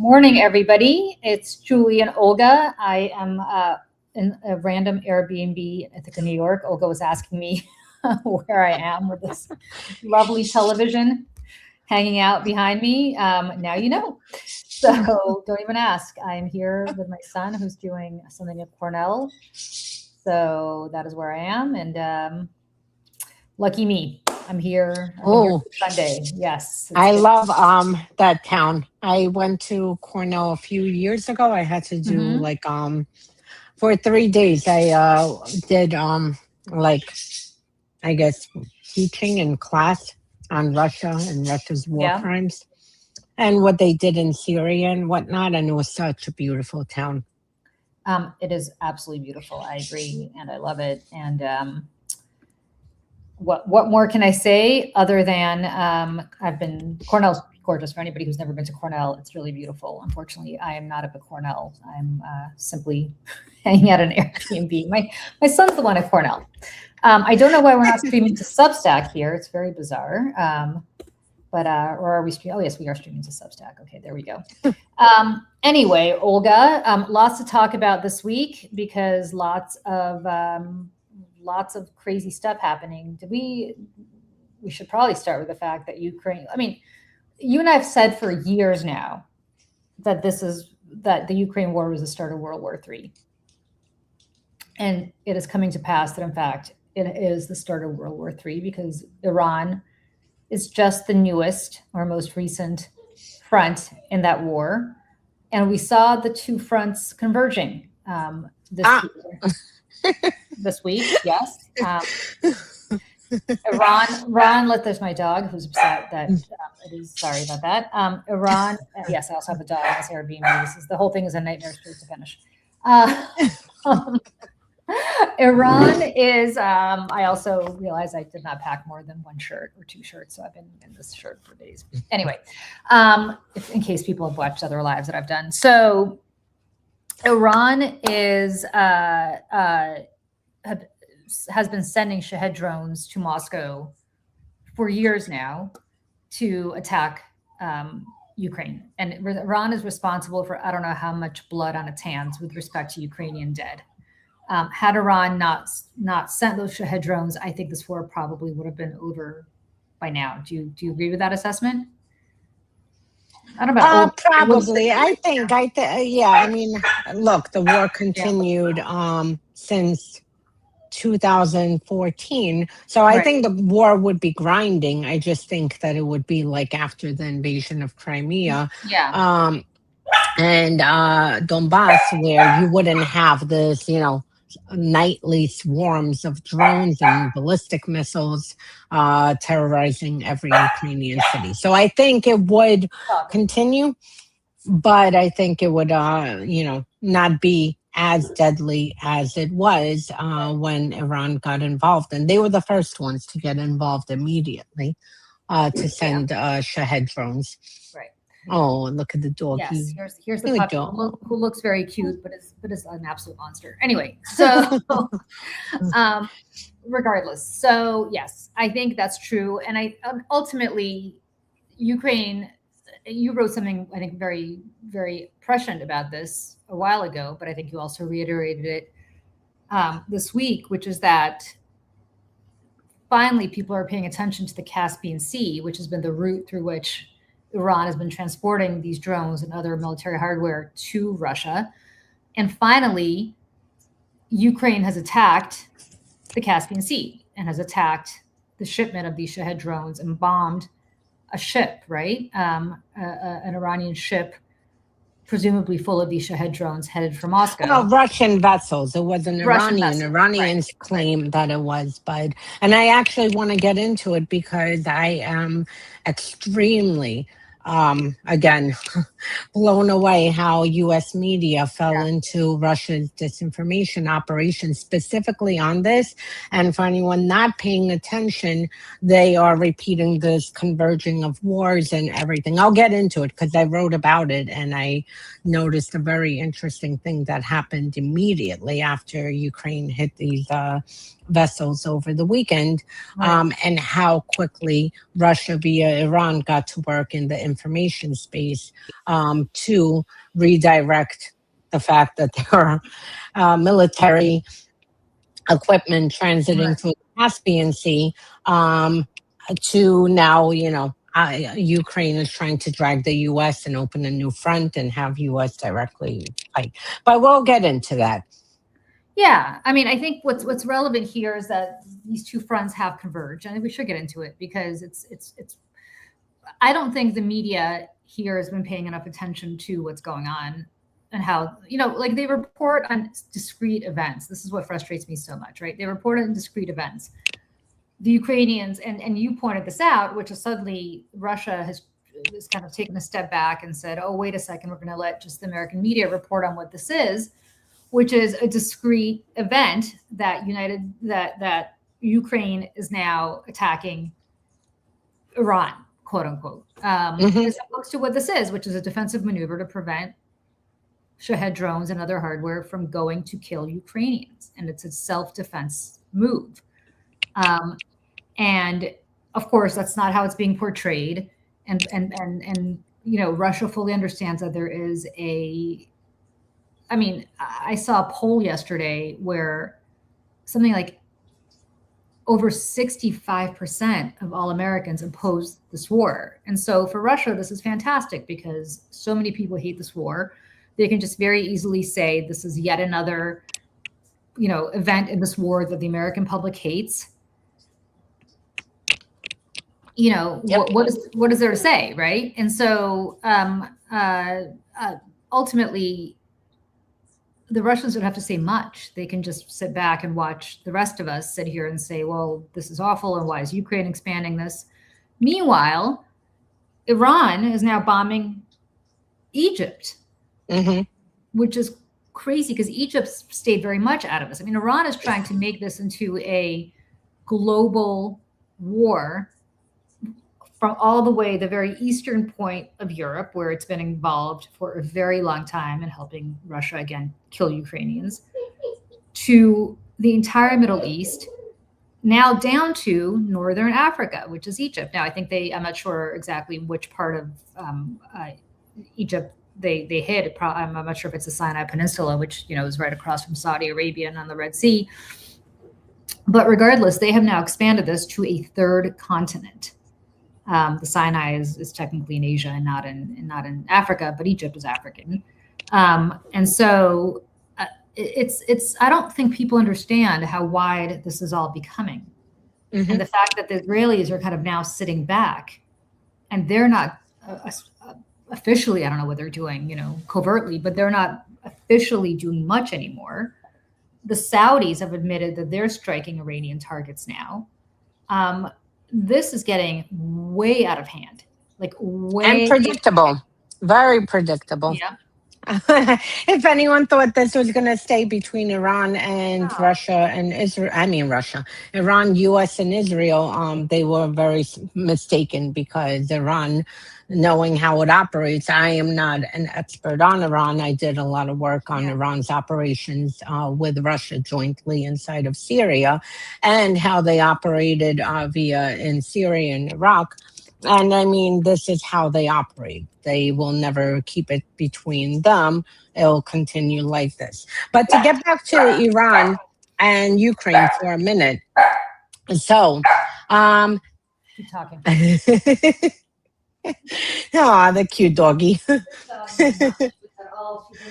Morning, everybody. It's Julie and Olga. I am in a random Airbnb, I think in New York. Olga was asking me where I am with this lovely television hanging out behind me. Now you know. So don't even ask. I'm here with my son who's doing something at Cornell. So that is where I am. And lucky me. I'm here. Oh, Sunday. Yes. I love that town. I went to Cornell a few years ago. I had to do for 3 days. I did like I guess teaching in class on Russia and Russia's war crimes and what they did in Syria and whatnot. And it was such a beautiful town. It is absolutely beautiful. I agree, and I love it. And what more can I say other than Cornell's gorgeous. For anybody who's never been to Cornell, it's really beautiful. Unfortunately, I am not up at Cornell. I'm simply hanging out an Airbnb. My son's the one at Cornell. I don't know why we're not streaming to Substack here. It's very bizarre. Or are we streaming? Oh, yes, we are streaming to Substack. Okay, there we go. Anyway, Olga, lots to talk about this week because lots of crazy stuff happening. We should probably start with the fact that Ukraine, I mean, you and I have said for years now that the Ukraine war was the start of World War III. And it is coming to pass that, in fact, it is the start of World War III because Iran is just the newest or most recent front in that war. And we saw the two fronts converging this week, yes. Iran, there's my dog who's upset that it is, sorry about that. Iran, yes, I also have a dog in this Airbnb. The whole thing is a nightmare street to finish. Iran is, I also realized I did not pack more than one shirt or two shirts, so I've been in this shirt for days. Anyway, in case people have watched other lives that I've done. So Iran has been sending Shahed drones to Moscow for years now to attack Ukraine. And Iran is responsible for, I don't know how much blood on its hands with respect to Ukrainian dead. Had Iran not sent those Shahed drones, I think this war probably would have been over by now. Do you agree with that assessment? I don't know. Probably. I mean, look, the war continued since 2014. So I think the war would be grinding. I just think that it would be like after the invasion of Crimea. And Donbass, where you wouldn't have this, nightly swarms of drones and ballistic missiles terrorizing every Ukrainian city. So I think it would continue, but I think it would, not be as deadly as it was when Iran got involved. And they were the first ones to get involved immediately to send Shahed drones. Right. Oh, look at the dog. Yes, here's the puppy who looks very cute, but is an absolute monster. Anyway, so regardless, so yes, I think that's true. And I ultimately, Ukraine, you wrote something I think very, very prescient about this a while ago, but I think you also reiterated it this week, which is that finally people are paying attention to the Caspian Sea, which has been the route through which Iran has been transporting these drones and other military hardware to Russia. And finally, Ukraine has attacked the Caspian Sea and has attacked the shipment of these Shahed drones and bombed a ship, right? An Iranian ship, presumably full of these Shahed drones headed for Moscow. Well, Russian vessels. It was an Iranian. Iranians claim that it was, and I actually want to get into it because I am extremely again, blown away how U.S. media fell into Russia's disinformation operation specifically on this. And for anyone not paying attention, they are repeating this converging of wars and everything. I'll get into it because I wrote about it and I noticed a very interesting thing that happened immediately after Ukraine hit these vessels over the weekend, and how quickly Russia via Iran got to work in the disinformation space to redirect the fact that there are military equipment transiting through the Caspian Sea to now, Ukraine is trying to drag the U.S. and open a new front and have U.S. directly fight. But we'll get into that. Yeah, I mean, I think what's relevant here is that these two fronts have converged. I think we should get into it because it's. I don't think the media here has been paying enough attention to what's going on and how, like they report on discrete events. This is what frustrates me so much, right? They report on discrete events. The Ukrainians, and you pointed this out, which is suddenly Russia has kind of taken a step back and said, oh, wait a second, we're going to let just the American media report on what this is, which is a discrete event that that Ukraine is now attacking Iran, quote unquote, as opposed to what this is, which is a defensive maneuver to prevent Shahed drones and other hardware from going to kill Ukrainians. And it's a self-defense move. And of course, that's not how it's being portrayed. And Russia fully understands that there is I saw a poll yesterday where something like over 65% of all Americans oppose this war. And so for Russia, this is fantastic because so many people hate this war. They can just very easily say this is yet another, event in this war that the American public hates. Yep. What is there to say, right? And so ultimately, the Russians don't have to say much. They can just sit back and watch the rest of us sit here and say, well, this is awful, and why is Ukraine expanding this? Meanwhile, Iran is now bombing Egypt, which is crazy because Egypt stayed very much out of this. I mean, Iran is trying to make this into a global war from all the way the very eastern point of Europe, where it's been involved for a very long time in helping Russia, again, kill Ukrainians, to the entire Middle East, now down to Northern Africa, which is Egypt. Now, I think I'm not sure exactly which part of Egypt they hit. I'm not sure if it's the Sinai Peninsula, which, is right across from Saudi Arabia and on the Red Sea. But regardless, they have now expanded this to a third continent. The Sinai is technically in Asia and not in Africa, but Egypt is African, and so it's. I don't think people understand how wide this is all becoming, and the fact that the Israelis are kind of now sitting back, and they're not officially. I don't know what they're doing, covertly, but they're not officially doing much anymore. The Saudis have admitted that they're striking Iranian targets now. This is getting way out of hand, and predictable, very predictable. Yeah. If anyone thought this was going to stay between Iran and Russia and Israel, Iran, US, and Israel, they were very mistaken because Iran, knowing how it operates, I am not an expert on Iran. I did a lot of work on Iran's operations with Russia jointly inside of Syria and how they operated in Syria and Iraq. And I mean, this is how they operate. They will never keep it between them. It'll continue like this. But to get back to Iran and Ukraine for a minute. So, keep talking. Oh, the cute doggy. She's a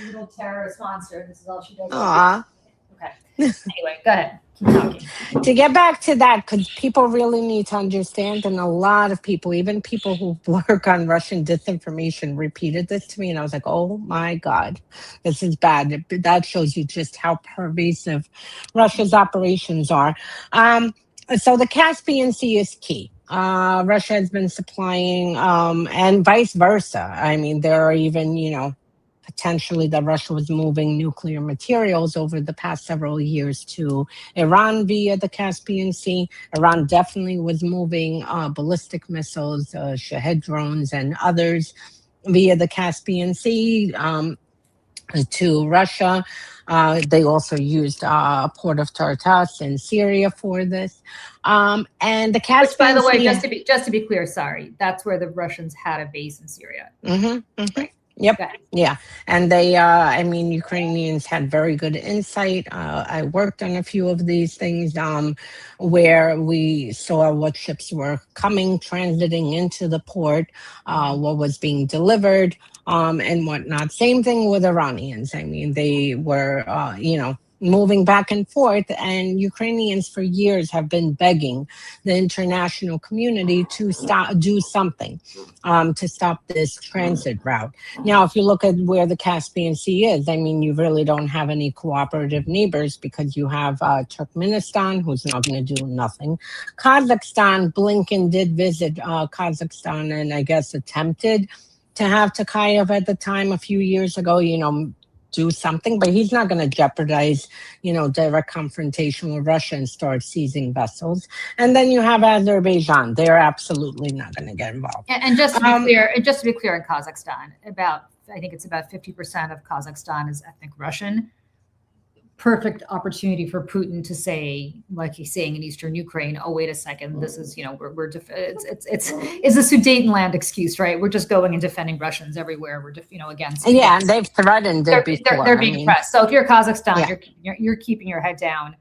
little terrorist monster. This is all she does. Aw. Okay. Anyway, go ahead. Keep talking. To get back to that, because people really need to understand, and a lot of people, even people who work on Russian disinformation, repeated this to me, and I was like, oh my God, this is bad. That shows you just how pervasive Russia's operations are. So the Caspian Sea is key. Russia has been supplying, and vice versa. I mean, there are even, potentially that Russia was moving nuclear materials over the past several years to Iran via the Caspian Sea. Iran definitely was moving ballistic missiles, Shahed drones, and others via the Caspian Sea. to Russia. They also used Port of Tartus in Syria for this. And the Which, by Caspian the way, Sea. just to be clear, sorry, that's where the Russians had a base in Syria. Right. Yep. Yeah. And they, I mean, Ukrainians had very good insight. I worked on a few of these things where we saw what ships were coming, transiting into the port, what was being delivered, and whatnot. Same thing with Iranians. I mean, they were, moving back and forth, and Ukrainians for years have been begging the international community to do something to stop this transit route. Now, if you look at where the Caspian Sea is, I mean, you really don't have any cooperative neighbors because you have Turkmenistan, who's not going to do nothing. Kazakhstan, Blinken did visit Kazakhstan and I guess attempted to have Tokayev at the time a few years ago, do something, but he's not going to jeopardize, direct confrontation with Russia and start seizing vessels. And then you have Azerbaijan; they're absolutely not going to get involved. And just to be clear, in Kazakhstan, I think it's about 50% of Kazakhstan is ethnic Russian. Perfect opportunity for Putin to say, like he's saying in Eastern Ukraine, "Oh, wait a second, this is it's a Sudetenland excuse, right? We're just going and defending Russians everywhere. We're against." Yeah, they've threatened it before. They're being pressed. So if you're Kazakhstan, you're keeping your head down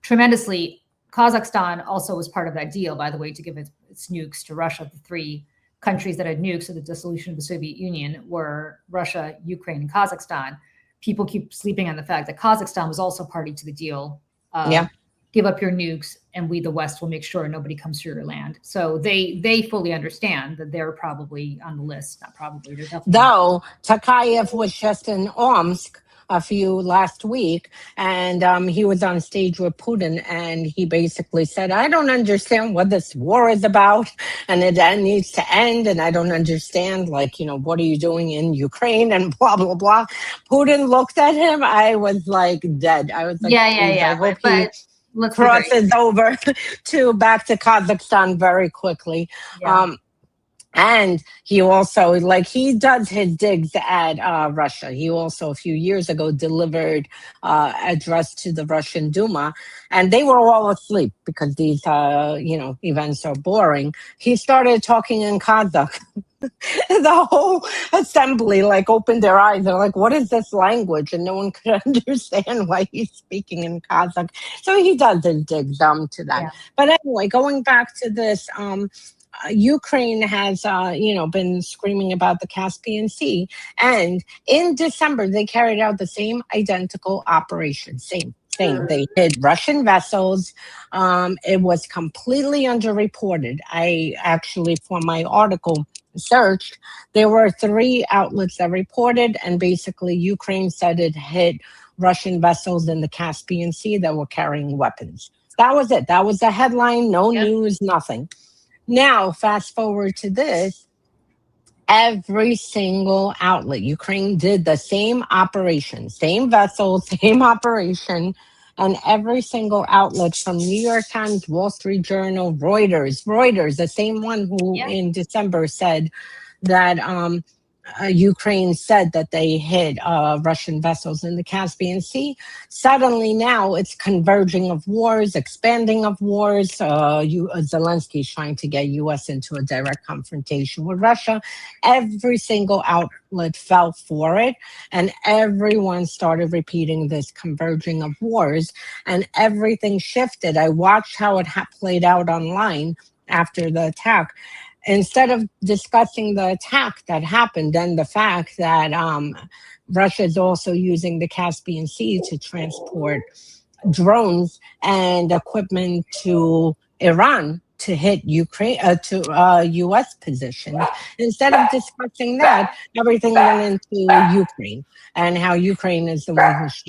tremendously. Kazakhstan also was part of that deal, by the way, to give its nukes to Russia. The three countries that had nukes at the dissolution of the Soviet Union were Russia, Ukraine, and Kazakhstan. People keep sleeping on the fact that Kazakhstan was also party to the deal. Give up your nukes, and we, the West, will make sure nobody comes through your land. So they fully understand that they're probably on the list. Not probably. They're definitely. Though Tokayev was just in Omsk last week, and he was on stage with Putin, and he basically said, "I don't understand what this war is about, and it needs to end, and I don't understand, what are you doing in Ukraine, and blah, blah, blah." Putin looked at him. I was like dead. I was like, I hope he crosses over back to Kazakhstan very quickly. Yeah. And he also, he does his digs at Russia. He also, a few years ago, delivered address to the Russian Duma, and they were all asleep because these, events are boring. He started talking in Kazakh. The whole assembly opened their eyes. They're like, "What is this language?" And no one could understand why he's speaking in Kazakh. So he does his digs to that. Yeah. But anyway, going back to this, Ukraine has, been screaming about the Caspian Sea. And in December, they carried out the same identical operation. Same. They hit Russian vessels. It was completely underreported. I actually, for my article, searched. There were 3 outlets that reported, and basically Ukraine said it hit Russian vessels in the Caspian Sea that were carrying weapons. That was it. That was the headline. No news, nothing. Now, fast forward to this. Every single outlet, Ukraine did the same operation, same vessel, same operation, and every single outlet from New York Times, Wall Street Journal, Reuters, the same one who in December said that Ukraine said that they hit Russian vessels in the Caspian Sea. Suddenly now it's converging of wars, expanding of wars. Zelensky is trying to get U.S. into a direct confrontation with Russia. Every single outlet fell for it, and everyone started repeating this converging of wars, and everything shifted. I watched how it played out online after the attack. Instead of discussing the attack that happened and the fact that Russia is also using the Caspian Sea to transport drones and equipment to Iran to hit Ukraine, to U.S. positions. Instead of discussing that, everything went into Ukraine and how Ukraine is the one who's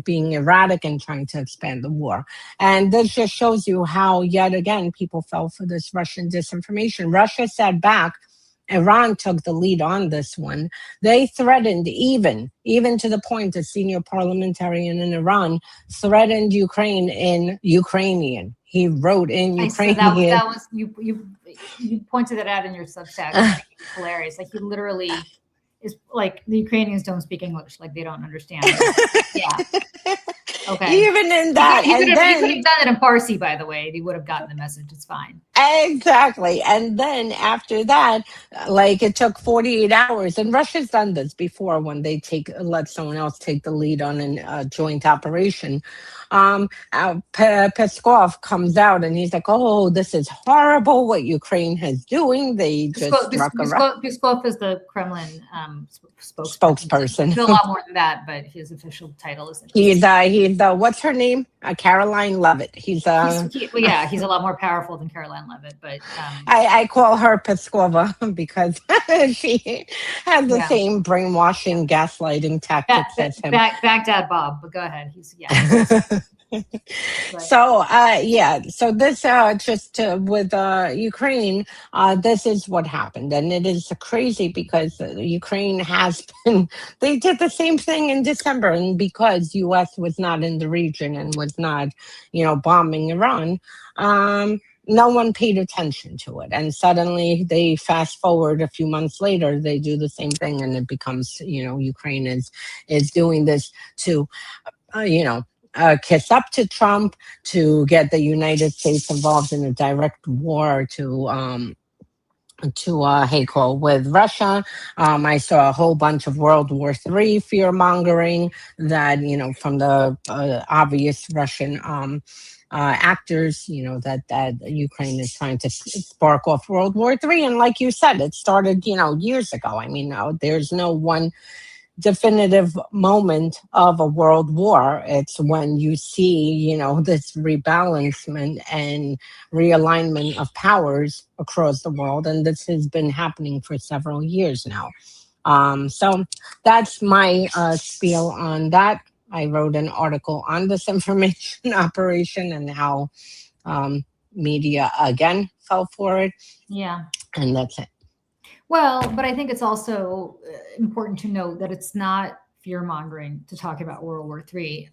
being erratic and trying to expand the war. And this just shows you how, yet again, people fell for this Russian disinformation. Russia sat back. Iran took the lead on this one. They threatened, even to the point a senior parliamentarian in Iran threatened Ukraine in Ukrainian. He wrote in Ukrainian. That was you pointed that out in your Substack. It's hilarious. He literally is like the Ukrainians don't speak English, like they don't understand. Yeah. Okay. Even in that, he could have done it in Farsi, by the way. He would have gotten the message. It's fine. Exactly. And then after that, like it took 48 hours, and Russia's done this before when they let someone else take the lead on a joint operation. Peskov comes out and he's like, "Oh, this is horrible what Ukraine is doing. They just struck Peskov is the Kremlin spokesperson. He's a lot more than that, but his official title is. He's the what's her name? Caroline Levitt. He's a lot more powerful than Caroline Levitt, but I call her Peskova because she has the same brainwashing, gaslighting tactics as him. Baghdad Bob, but go ahead. So so this just with Ukraine, this is what happened, and it is crazy because Ukraine has been. They did the same thing in December, and because U.S. was not in the region and was not, bombing Iran. No one paid attention to it, and suddenly they fast forward a few months later, they do the same thing, and it becomes Ukraine is doing this to kiss up to Trump, to get the United States involved in a direct war with Russia. I saw a whole bunch of World War III fear mongering that from the obvious Russian actors, that Ukraine is trying to spark off World War III. And like you said, it started, years ago. I mean, there's no one definitive moment of a world war. It's when you see, this rebalancement and realignment of powers across the world. And this has been happening for several years now. So that's my spiel on that. I wrote an article on this information operation and how media again fell for it. Yeah. And that's it. Well, but I think it's also important to note that it's not fear-mongering to talk about World War III,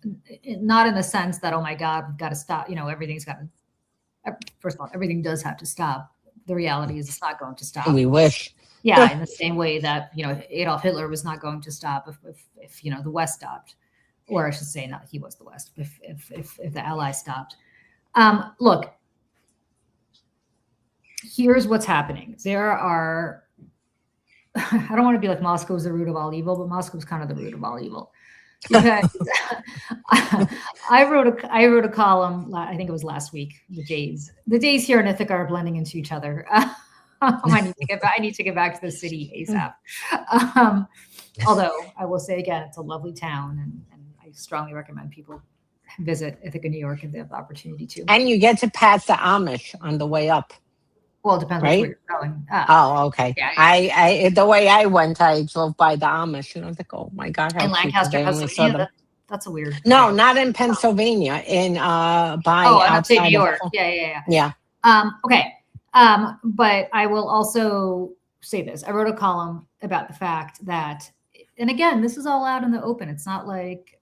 not in the sense that, oh my God, we've got to stop, everything's got to, first of all, everything does have to stop. The reality is it's not going to stop. We wish. Yeah, in the same way that, Adolf Hitler was not going to stop if the West stopped. Or I should say, not he was the West, if the Allies stopped. Look, here's what's happening. There are, I don't want to be like Moscow's the root of all evil, but Moscow's kind of the root of all evil. Because I wrote a column, I think it was last week, the days here in Ithaca are blending into each other. I need to get back to the city ASAP. Although I will say again, it's a lovely town, and I strongly recommend people visit Ithaca, New York, if they have the opportunity to. And you get to pass the Amish on the way up. Well, it depends where you're going. Oh, okay. Yeah. I the way I went, I drove by the Amish, and I was like, oh my God. In Lancaster, Pennsylvania, that's a weird. No, not in Pennsylvania. In upstate New York. Yeah. Okay. But I will also say this. I wrote a column about the fact that, and again, this is all out in the open. It's not like,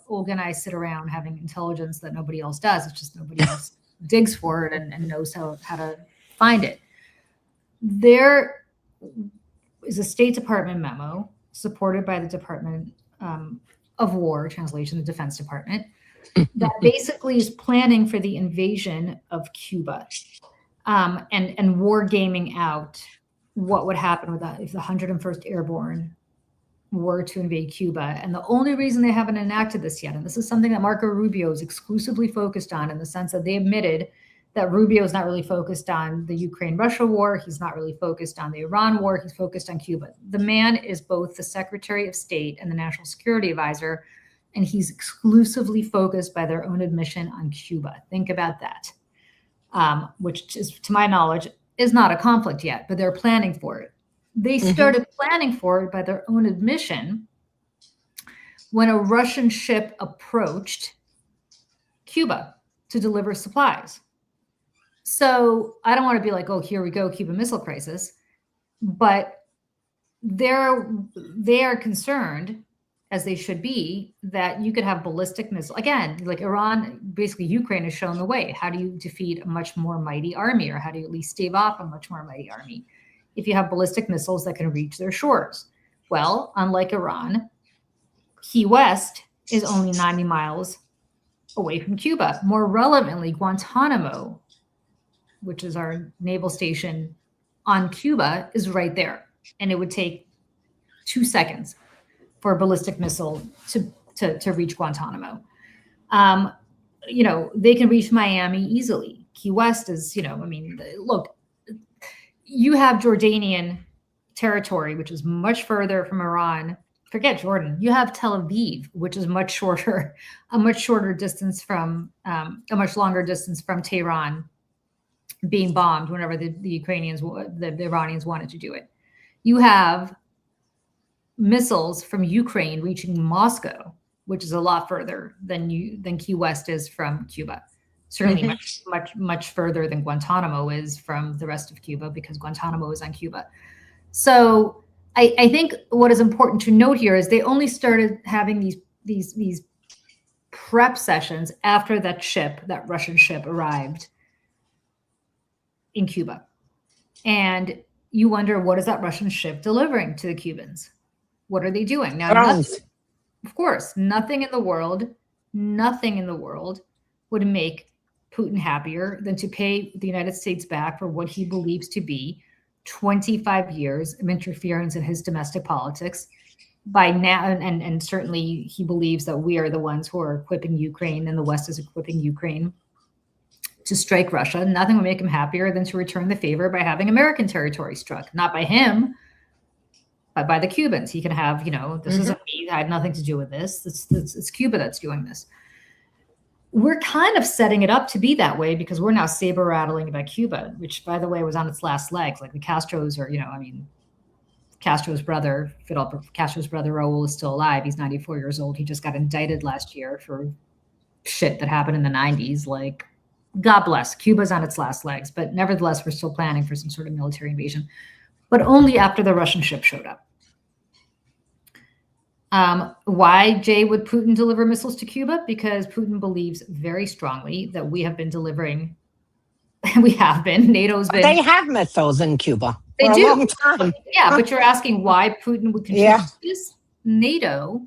Olga and I sit around having intelligence that nobody else does. It's just nobody else digs for it and knows how to find it. There is a State Department memo supported by the Department of War, translation, the Defense Department, that basically is planning for the invasion of Cuba and war gaming out what would happen with that if the 101st Airborne were to invade Cuba. And the only reason they haven't enacted this yet, and this is something that Marco Rubio is exclusively focused on, in the sense that they admitted that Rubio is not really focused on the Ukraine-Russia war. He's not really focused on the Iran war. He's focused on Cuba. The man is both the Secretary of State and the National Security Advisor, and he's exclusively focused, by their own admission, on Cuba. Think about that, which is, to my knowledge, is not a conflict yet, but they're planning for it. They started planning for it, by their own admission, when a Russian ship approached Cuba to deliver supplies. So I don't want to be like, oh, here we go, Cuban Missile Crisis, but they are concerned, as they should be, that you could have ballistic missiles. Again, like Iran, basically Ukraine has shown the way. How do you defeat a much more mighty army, or how do you at least stave off a much more mighty army? if you have ballistic missiles that can reach their shores. Well, unlike Iran, Key West is only 90 miles away from Cuba. More relevantly, Guantanamo, which is our naval station on Cuba, is right there. And it would take 2 seconds for a ballistic missile to reach Guantanamo. They can reach Miami easily. Key West is, look, you have Jordanian territory, which is much further from Iran. Forget Jordan. You have Tel Aviv, which is a much shorter distance from, a much longer distance from Tehran being bombed whenever the Iranians wanted to do it. You have missiles from Ukraine reaching Moscow, which is a lot further than Key West is from Cuba. Certainly much further than Guantanamo is from the rest of Cuba, because Guantanamo is on Cuba. So I think what is important to note here is they only started having these prep sessions after that Russian ship arrived in Cuba. And you wonder, what is that Russian ship delivering to the Cubans? What are they doing? Now, of course, nothing in the world would make Putin happier than to pay the United States back for what he believes to be 25 years of interference in his domestic politics. By now, and certainly he believes that we are the ones who are equipping Ukraine, and the West is equipping Ukraine to strike Russia. Nothing would make him happier than to return the favor by having American territory struck, not by him, but by the Cubans. He can have, this isn't me. I had nothing to do with this. It's Cuba that's doing this. We're kind of setting it up to be that way, because we're now saber rattling about Cuba, which, by the way, was on its last legs. Like the Castros are, Castro's brother, Fidel Castro's brother, Raul, is still alive. He's 94 years old. He just got indicted last year for shit that happened in the 90s. Like, God bless. Cuba's on its last legs. But nevertheless, we're still planning for some sort of military invasion, but only after the Russian ship showed up. Why, Jay, would Putin deliver missiles to Cuba? Because Putin believes very strongly that we have been delivering. NATO's been. They have missiles in Cuba. They do. A long time. Yeah, but you're asking why Putin would contribute to this. NATO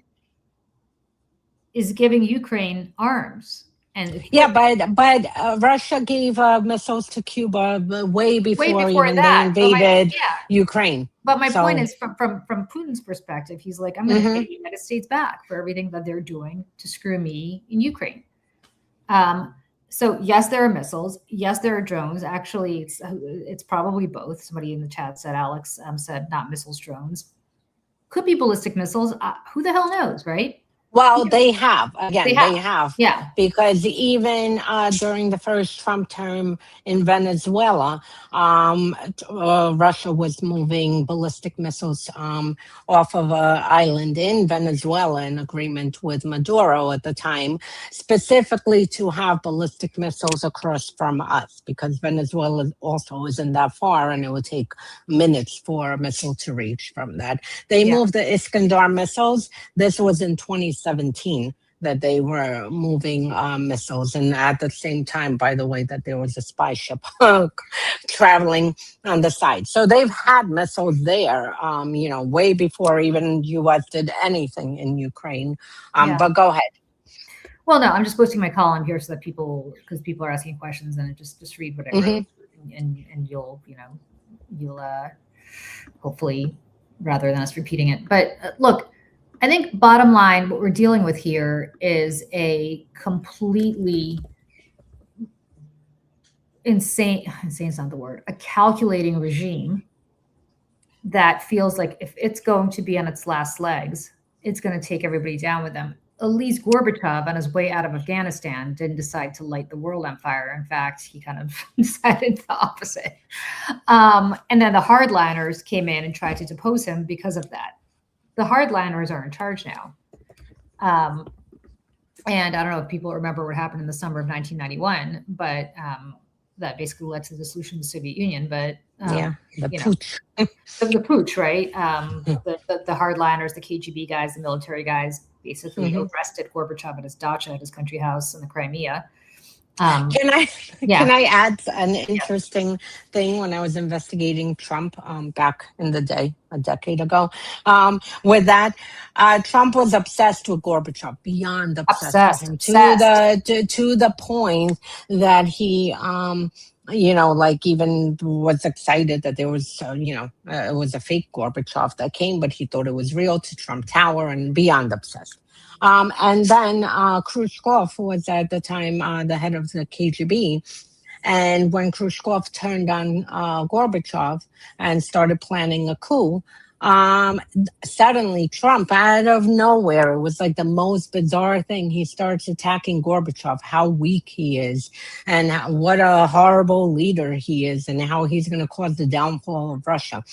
is giving Ukraine arms. But Russia gave missiles to Cuba way before even they invaded Ukraine. But my point is, from Putin's perspective, he's like, I'm going to pay the United States back for everything that they're doing to screw me in Ukraine. So yes, there are missiles. Yes, there are drones. Actually, it's probably both. Somebody in the chat said, Alex said, not missiles, drones. Could be ballistic missiles. Who the hell knows, right? Well, they have. They have. Yeah. Because even during the first Trump term in Venezuela, Russia was moving ballistic missiles off of an island in Venezuela in agreement with Maduro at the time, specifically to have ballistic missiles across from us, because Venezuela also isn't that far, and it would take minutes for a missile to reach from that. They moved the Iskandar missiles. This was in 2017 that they were moving missiles, and at the same time, by the way, that there was a spy ship traveling on the side. So they've had missiles there, way before even U.S. did anything in Ukraine. But go ahead. Well, no, I'm just posting my column here so that because people are asking questions, and just read what I wrote, and you'll hopefully, rather than us repeating it. But look, I think bottom line, what we're dealing with here is a completely insane is not the word, a calculating regime that feels like if it's going to be on its last legs, it's going to take everybody down with them. At least Gorbachev, on his way out of Afghanistan, didn't decide to light the world on fire. In fact, he kind of decided the opposite. And then the hardliners came in and tried to depose him because of that. The hardliners are in charge now. And I don't know if people remember what happened in the summer of 1991, but that basically led to the dissolution of the Soviet Union. But the putsch. The putsch, right? The hardliners, the KGB guys, the military guys basically arrested Gorbachev at his dacha, at his country house in the Crimea, Can I Yeah. can I add an interesting thing? When I was investigating Trump back in the day, a decade ago, with that, Trump was obsessed with Gorbachev, beyond obsessed with him, Obsessed. to the point that he like even was excited that there was it was a fake Gorbachev that came, but he thought it was real, to Trump Tower, and beyond obsessed. And then Khrushchev was at the time the head of the KGB. And when Khrushchev turned on Gorbachev and started planning a coup, suddenly Trump, out of nowhere, it was like the most bizarre thing. He starts attacking Gorbachev, how weak he is, and what a horrible leader he is, and how he's going to cause the downfall of Russia.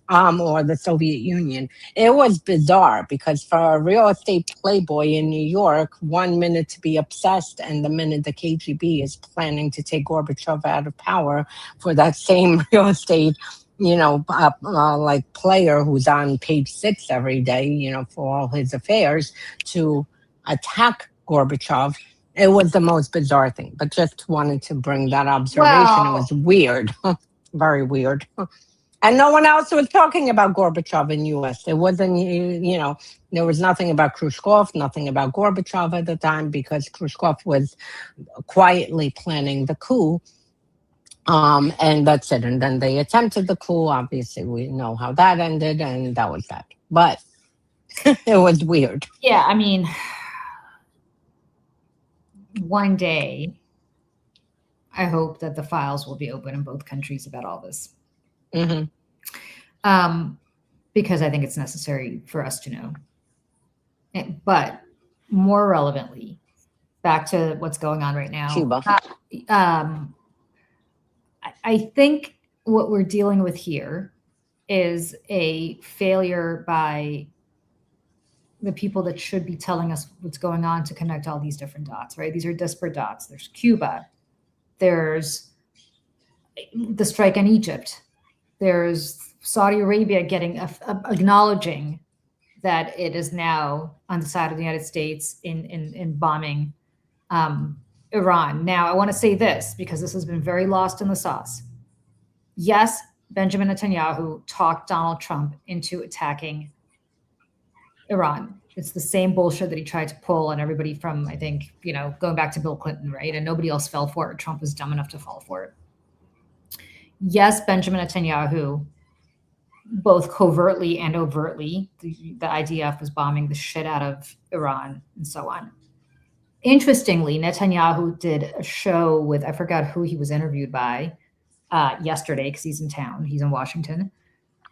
Or the Soviet Union. It was bizarre because for a real estate playboy in New York, 1 minute to be obsessed, and the minute the KGB is planning to take Gorbachev out of power, for that same real estate, like player who's on page 6 every day, for all his affairs, to attack Gorbachev. It was the most bizarre thing, but just wanted to bring that observation. It was weird, very weird. And no one else was talking about Gorbachev in U.S. It wasn't, there was nothing about Khrushchev, nothing about Gorbachev at the time, because Khrushchev was quietly planning the coup. And that's it. And then they attempted the coup. Obviously, we know how that ended, and that was that. But it was weird. Yeah, I mean, one day, I hope that the files will be open in both countries about all this. Mm-hmm. Because I think it's necessary for us to know. But more relevantly, back to what's going on right now. Cuba. I think what we're dealing with here is a failure by the people that should be telling us what's going on to connect all these different dots, right? These are disparate dots. There's Cuba. There's the strike on Egypt. There's Saudi Arabia acknowledging that it is now on the side of the United States in bombing Iran. Now, I want to say this because this has been very lost in the sauce. Yes, Benjamin Netanyahu talked Donald Trump into attacking Iran. It's the same bullshit that he tried to pull on everybody from, I think, going back to Bill Clinton, right? And nobody else fell for it. Trump was dumb enough to fall for it. Yes, Benjamin Netanyahu, both covertly and overtly, the IDF was bombing the shit out of Iran and so on. Interestingly, Netanyahu did a show with, I forgot who he was interviewed by yesterday, because he's in town. He's in Washington,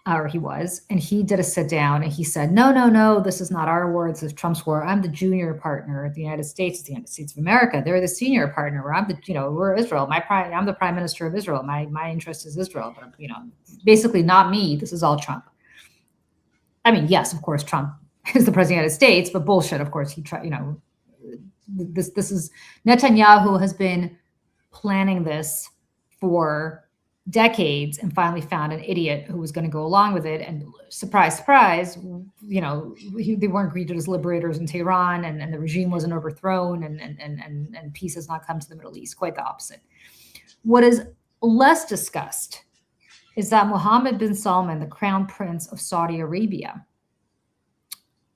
or he was. And he did a sit down and he said, no, this is not our war. This is Trump's war. I'm the junior partner at the United States, the United States of America. They're the senior partner. Where we're Israel. I'm the prime minister of Israel. My interest is Israel, but basically not me. This is all Trump. I mean, yes, of course, Trump is the president of the United States, but bullshit. Of course, he tried. This is Netanyahu has been planning this for decades and finally found an idiot who was going to go along with it. And surprise, surprise, they weren't greeted as liberators in Tehran, and the regime wasn't overthrown, and peace has not come to the Middle East. Quite the opposite. What is less discussed is that Mohammed bin Salman, the crown prince of Saudi Arabia,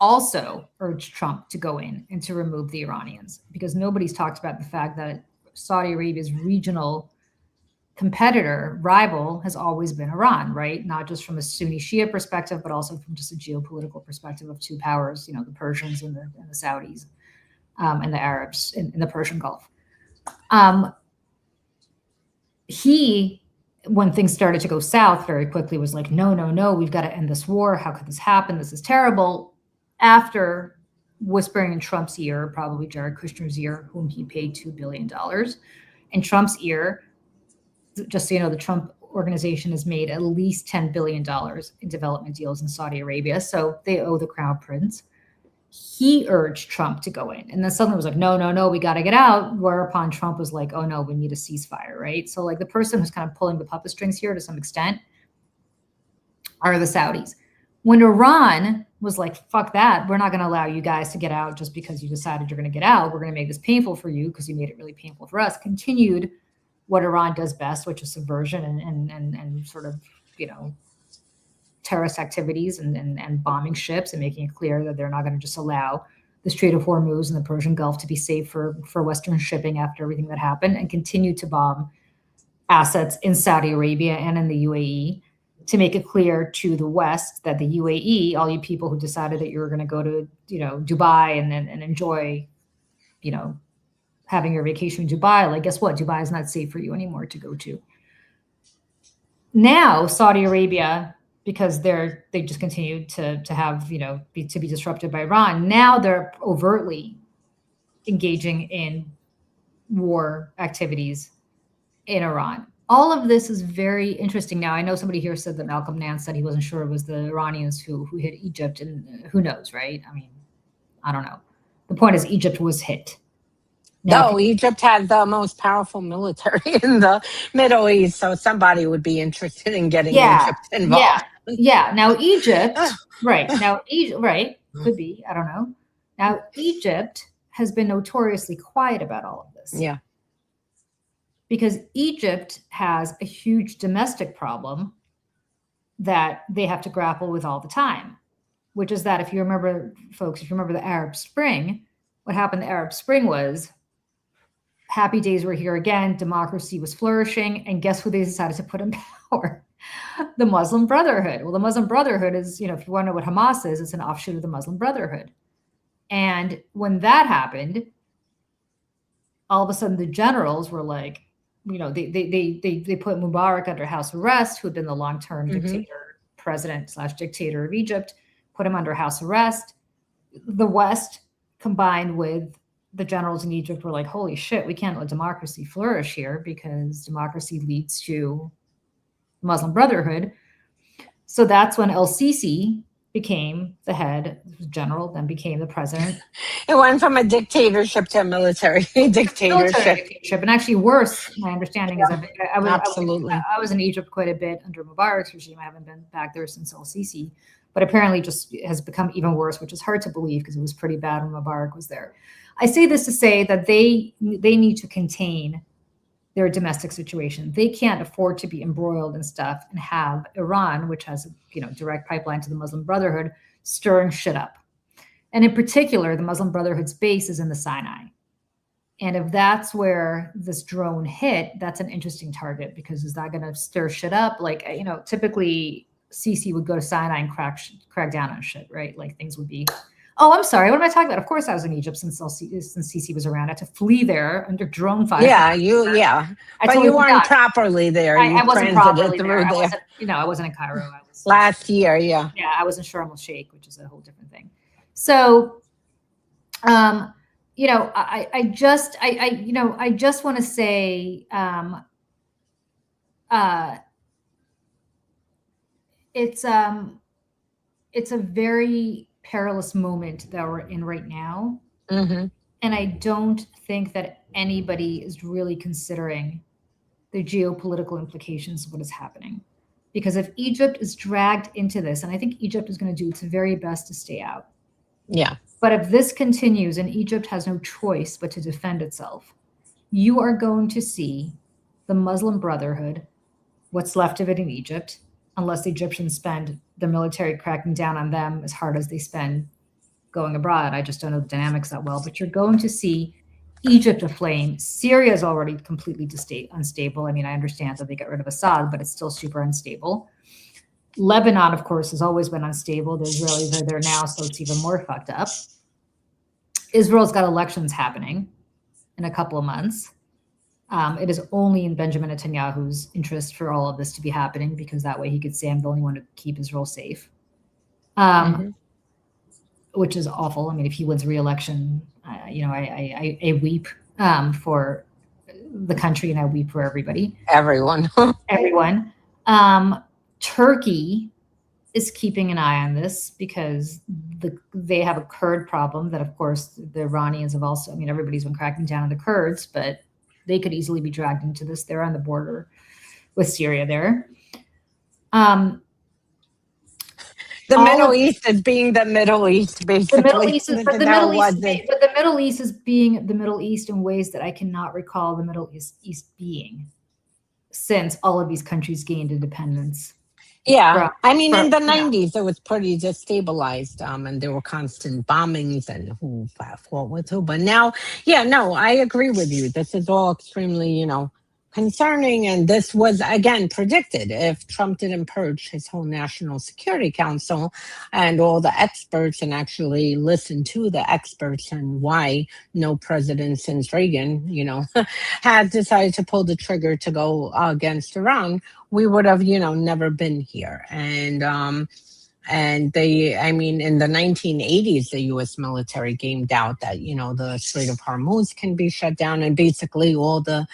also urged Trump to go in and to remove the Iranians, because nobody's talked about the fact that Saudi Arabia's regional rival has always been Iran, right? Not just from a Sunni Shia perspective, but also from just a geopolitical perspective of two powers, the Persians and the Saudis, and the Arabs in the Persian Gulf. He, when things started to go south very quickly, was like, no, we've got to end this war. How could this happen? This is terrible. After whispering in Trump's ear, probably Jared Kushner's ear, whom he paid $2 billion, in Trump's ear, just so you know, the Trump organization has made at least $10 billion in development deals in Saudi Arabia. So they owe the crown prince. He urged Trump to go in. And then suddenly it was like, no, we got to get out. Whereupon Trump was like, oh no, we need a ceasefire, right? So like the person who's kind of pulling the puppet strings here to some extent are the Saudis. When Iran was like, fuck that. We're not going to allow you guys to get out just because you decided you're going to get out. We're going to make this painful for you because you made it really painful for us. Continued what Iran does best, which is subversion and sort of, terrorist activities and bombing ships and making it clear that they're not going to just allow the Strait of Hormuz and the Persian Gulf to be safe for Western shipping after everything that happened, and continue to bomb assets in Saudi Arabia and in the UAE to make it clear to the West that the UAE, all you people who decided that you were going to go to, Dubai and enjoy, having your vacation in Dubai, like, guess what? Dubai is not safe for you anymore to go to. Now, Saudi Arabia, because they just continue to have, to be disrupted by Iran. Now they're overtly engaging in war activities in Iran. All of this is very interesting. Now, I know somebody here said that Malcolm Nance said he wasn't sure it was the Iranians who hit Egypt, and who knows, right? I mean, I don't know. The point is Egypt was hit. Now, no, Egypt has the most powerful military in the Middle East, so somebody would be interested in getting Egypt involved. Yeah. Now, Egypt, right. Now, right, could be. I don't know. Now, Egypt has been notoriously quiet about all of this. Yeah. Because Egypt has a huge domestic problem that they have to grapple with all the time, which is that if you remember, folks, if you remember the Arab Spring, what happened in the Arab Spring was happy days were here again, democracy was flourishing, and guess who they decided to put in power? The Muslim Brotherhood. Well, the Muslim Brotherhood is, if you want to know what Hamas is, it's an offshoot of the Muslim Brotherhood. And when that happened, all of a sudden the generals were like, they put Mubarak under house arrest, who had been the long-term dictator, president/dictator of Egypt, put him under house arrest. The West, combined with the generals in Egypt, were like, holy shit, we can't let democracy flourish here because democracy leads to Muslim Brotherhood. So that's when El-Sisi became the head general, then became the president. It went from a dictatorship to a military dictatorship. And actually worse, my understanding is absolutely. I was in Egypt quite a bit under Mubarak's regime. I haven't been back there since El-Sisi, but apparently just has become even worse, which is hard to believe because it was pretty bad when Mubarak was there. I say this to say that they need to contain their domestic situation. They can't afford to be embroiled in stuff and have Iran, which has a direct pipeline to the Muslim Brotherhood, stirring shit up. And in particular, the Muslim Brotherhood's base is in the Sinai. And if that's where this drone hit, that's an interesting target, because is that going to stir shit up? Like, typically Sisi would go to Sinai and crack down on shit, right? Like things would be... Oh, I'm sorry. What am I talking about? Of course I was in Egypt since Sisi was around. I had to flee there under drone fire. But you weren't properly there. I wasn't properly there. I wasn't in Cairo. I was last year, yeah. Yeah, I was in Sharm el-Sheikh, which is a whole different thing. So, I just want to say, it's a very perilous moment that we're in right now. Mm-hmm. And I don't think that anybody is really considering the geopolitical implications of what is happening. Because if Egypt is dragged into this, and I think Egypt is going to do its very best to stay out. Yeah. But if this continues and Egypt has no choice but to defend itself, you are going to see the Muslim Brotherhood, what's left of it in Egypt, unless the Egyptians spend the military cracking down on them as hard as they spend going abroad. I just don't know the dynamics that well, but you're going to see Egypt aflame. Syria is already completely unstable. I mean, I understand that they got rid of Assad, but it's still super unstable. Lebanon, of course, has always been unstable. The Israelis are there now, so it's even more fucked up. Israel's got elections happening in a couple of months. It is only in Benjamin Netanyahu's interest for all of this to be happening, because that way he could say, I'm the only one to keep Israel safe, which is awful. I mean, if he wins re-election, I weep for the country, and I weep for everybody. Everyone. Turkey is keeping an eye on this because they have a Kurd problem that, of course, the Iranians have also, I mean, everybody's been cracking down on the Kurds, but they could easily be dragged into this. They're on the border with Syria there. The all Middle of East is being the Middle East, the Middle basically. East is, but That was it. the Middle East is being the Middle East in ways that I cannot recall the Middle East being since all of these countries gained independence. Yeah, I mean, in the Yeah. 90s, it was pretty destabilized, and there were constant bombings and who fought with who. But now, yeah, no, I agree with you. This is all extremely, concerning. And this was, again, predicted. If Trump didn't purge his whole National Security Council and all the experts and actually listen to the experts and why no president since Reagan, had decided to pull the trigger to go against Iran, we would have, never been here. And they, I mean, in the 1980s, the U.S. military gamed out that, the Strait of Hormuz can be shut down, and basically all the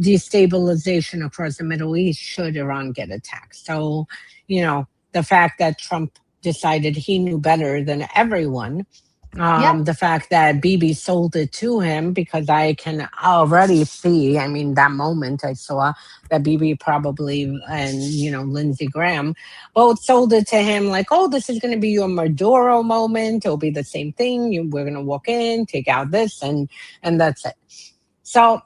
destabilization across the Middle East should Iran get attacked. So, the fact that Trump decided he knew better than everyone, the fact that Bibi sold it to him, because I can already see, I mean, that moment I saw that Bibi probably and, Lindsey Graham both sold it to him like, oh, this is going to be your Maduro moment. It'll be the same thing. We're going to walk in, take out this, and that's it. So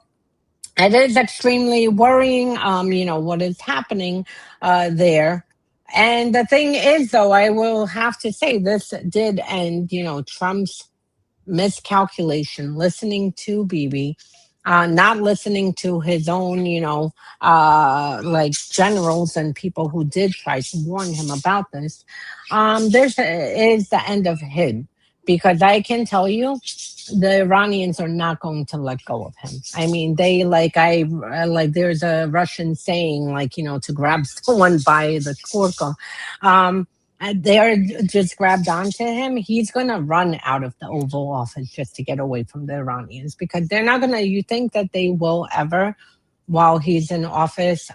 it is extremely worrying, what is happening there. And the thing is, though, I will have to say this did end, Trump's miscalculation, listening to Bibi, not listening to his own, like generals and people who did try to warn him about this. Is the end of him, because I can tell you, the Iranians are not going to let go of him. I mean, they there's a Russian saying, to grab someone by the torso. They're just grabbed onto him. He's going to run out of the Oval Office just to get away from the Iranians, because they're not going to, you think that they will ever, while he's in office,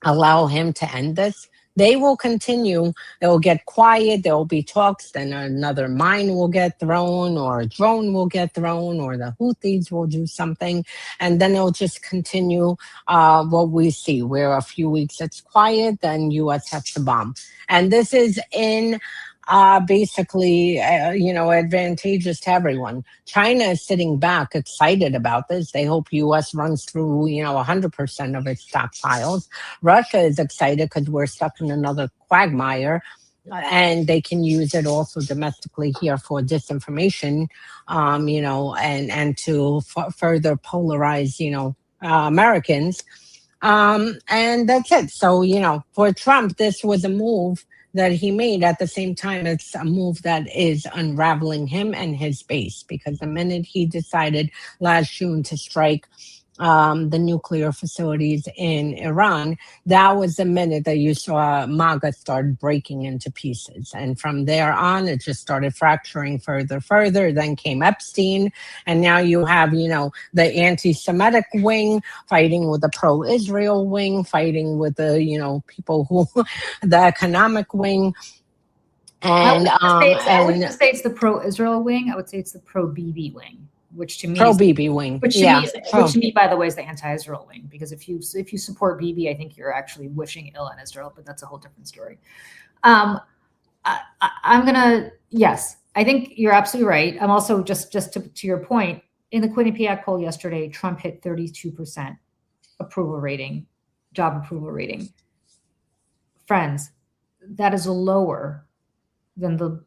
allow him to end this? They will continue. They'll get quiet. There will be talks. Then another mine will get thrown, or a drone will get thrown, or the Houthis will do something. And then it'll just continue what we see, where a few weeks it's quiet, then U.S. has to bomb. And this is in basically, advantageous to everyone. China is sitting back, excited about this. They hope U.S. runs through, 100% of its stockpiles. Russia is excited because we're stuck in another quagmire, and they can use it also domestically here for disinformation, and to further polarize, Americans. And that's it. So, for Trump, this was a move that he made. At the same time, it's a move that is unraveling him and his base, because the minute he decided last June to strike the nuclear facilities in Iran, that was the minute that you saw MAGA start breaking into pieces. And from there on, it just started fracturing further. Then came Epstein. And now you have, the anti-Semitic wing fighting with the pro-Israel wing, fighting with the, people who, the economic wing. And I wouldn't say it's the pro-Israel wing. I would say it's the pro-Bibi wing, which to me pro-Bibi wing, which to me, by the way, is the anti-Israel wing. Because if you support Bibi, I think you're actually wishing ill on Israel, but that's a whole different story. Yes, I think you're absolutely right. I'm also just to your point, in the Quinnipiac poll yesterday, Trump hit 32% approval rating, job approval rating. Friends, that is lower than the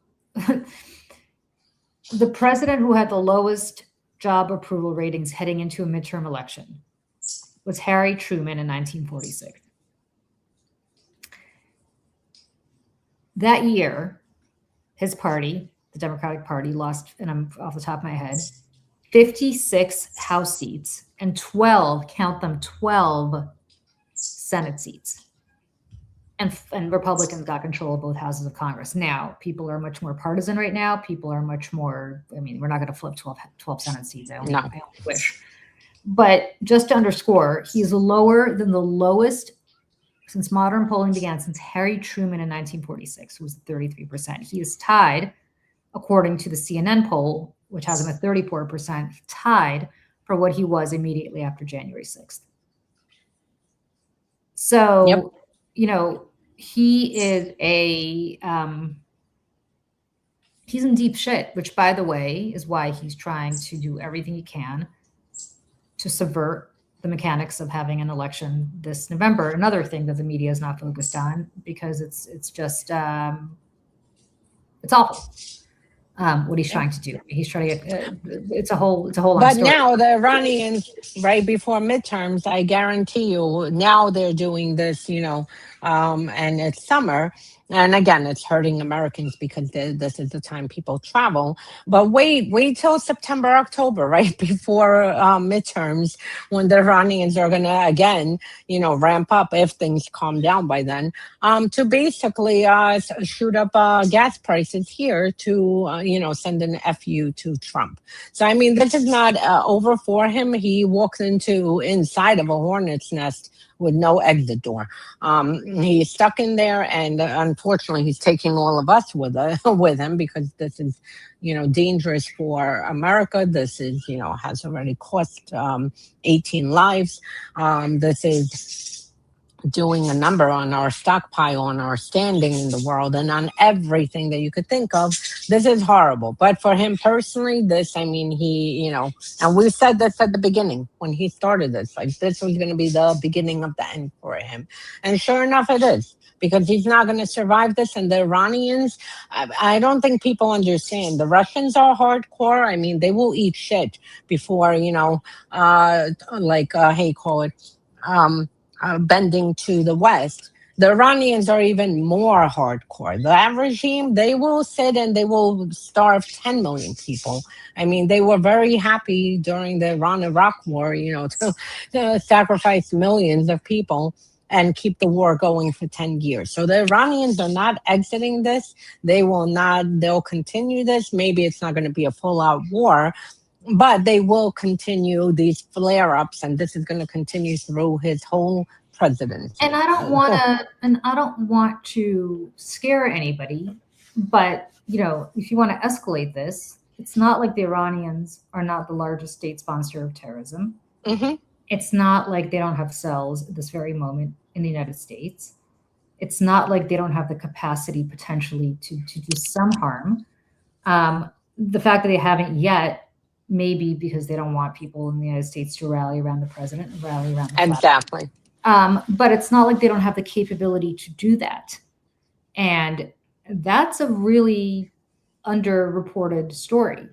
president who had the lowest job approval ratings heading into a midterm election was Harry Truman in 1946. That year, his party, the Democratic Party, lost, and I'm off the top of my head, 56 House seats and 12, count them, 12 Senate seats. And Republicans got control of both houses of Congress. Now, people are much more partisan right now. People are much more, we're not going to flip 12 Senate seats. I only wish. But just to underscore, he's lower than the lowest since modern polling began, since Harry Truman in 1946, was 33%. He is tied, according to the CNN poll, which has him at 34%, tied for what he was immediately after January 6th. So, he is he's in deep shit, which, by the way, is why he's trying to do everything he can to subvert the mechanics of having an election this November. Another thing that the media is not focused on, because it's just it's awful. What he's trying to do. He's trying to get. It's a whole long But story. now the Iranians, right before midterms, I guarantee you, now they're doing this, and it's summer. And again, it's hurting Americans because this is the time people travel. But wait till September, October, right before midterms, when the Iranians are going to again, ramp up if things calm down by then, to basically shoot up gas prices here to, send an FU to Trump. So I mean, this is not over for him. He walks inside of a hornet's nest with no exit door. He's stuck in there, and unfortunately, he's taking all of us with him, because this is, dangerous for America. This is, has already cost 18 lives. This is doing a number on our stockpile, on our standing in the world, and on everything that you could think of. This is horrible. But for him personally, he, and we said this at the beginning when he started this, like this was going to be the beginning of the end for him. And sure enough, it is. Because he's not going to survive this. And the Iranians, I don't think people understand. The Russians are hardcore. I mean, they will eat shit before, hey, call it, bending to the West. The Iranians are even more hardcore. That regime, they will sit and they will starve 10 million people. I mean, they were very happy during the Iran-Iraq war, to sacrifice millions of people and keep the war going for 10 years. So the Iranians are not exiting this. They'll continue this. Maybe it's not going to be a full-out war, but they will continue these flare-ups, and this is going to continue through his whole presidency. And I don't want to scare anybody, but if you want to escalate this, it's not like the Iranians are not the largest state sponsor of terrorism. Mm-hmm. It's not like they don't have cells at this very moment in the United States. It's not like they don't have the capacity potentially to do some harm. The fact that they haven't yet, maybe because they don't want people in the United States to rally around the president and rally around the exactly. But it's not like they don't have the capability to do that. And that's a really underreported story.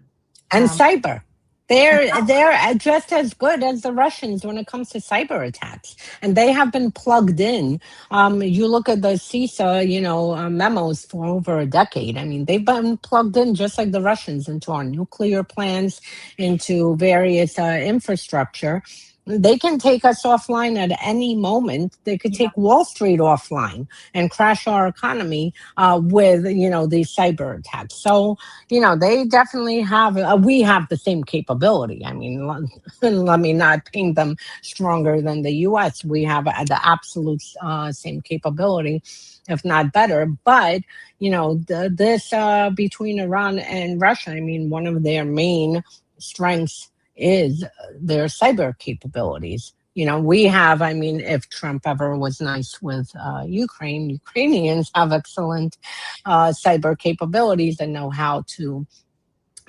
And cyber. They're just as good as the Russians when it comes to cyber attacks, and they have been plugged in. You look at the CISA, memos for over a decade. I mean, they've been plugged in just like the Russians into our nuclear plants, into various infrastructure. They can take us offline at any moment. They could take Wall Street offline and crash our economy with, these cyber attacks. So, they definitely have, we have the same capability. I mean, let me not paint them stronger than the US. We have the absolute same capability, if not better. But, this between Iran and Russia, I mean, one of their main strengths is their cyber capabilities. We have, if Trump ever was nice with Ukrainians have excellent cyber capabilities and know how to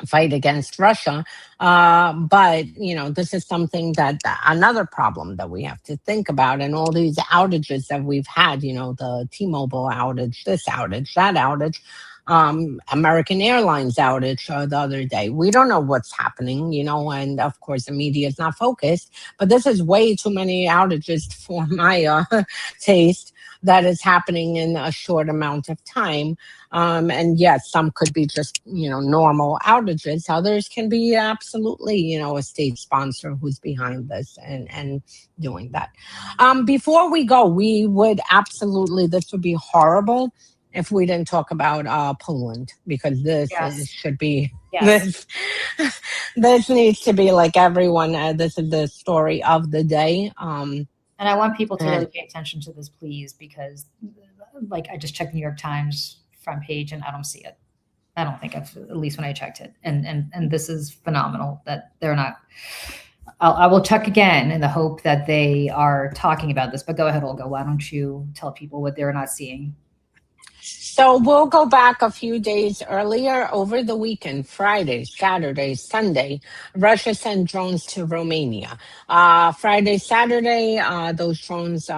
fight against Russia. But, this is something that another problem that we have to think about, and all these outages that we've had, the T-Mobile outage, this outage, that outage, American Airlines outage the other day. We don't know what's happening, and of course the media is not focused, but this is way too many outages for my taste that is happening in a short amount of time. And yes, some could be just, normal outages. Others can be absolutely, a state sponsor who's behind this and doing that. Before we go, this would be horrible if we didn't talk about Poland, because this should be, this needs to be like everyone. This is the story of the day. And I want people to really pay attention to this, please, because I just checked New York Times front page and I don't see it. I don't think at least when I checked it. And this is phenomenal that they're not I will check again in the hope that they are talking about this. But go ahead, Olga. Why don't you tell people what they're not seeing? So we'll go back a few days earlier over the weekend, Friday, Saturday, Sunday. Russia sent drones to Romania. Friday, Saturday, those drones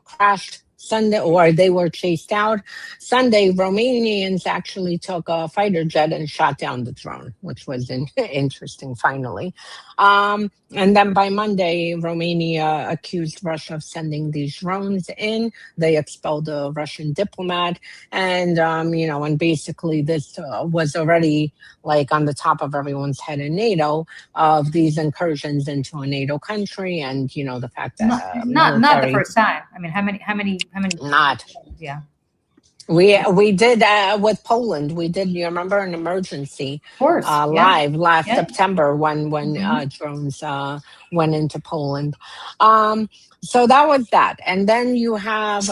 crashed. Sunday, or they were chased out. Sunday, Romanians actually took a fighter jet and shot down the drone, which was interesting, finally. And then by Monday, Romania accused Russia of sending these drones in. They expelled a Russian diplomat, and and basically this was already like on the top of everyone's head in NATO, of these incursions into a NATO country, and the fact that Not the first time. I mean, how many not. Yeah. We did with Poland. We did. You remember an emergency Of course. live last September when drones went into Poland. So that was that, and then you have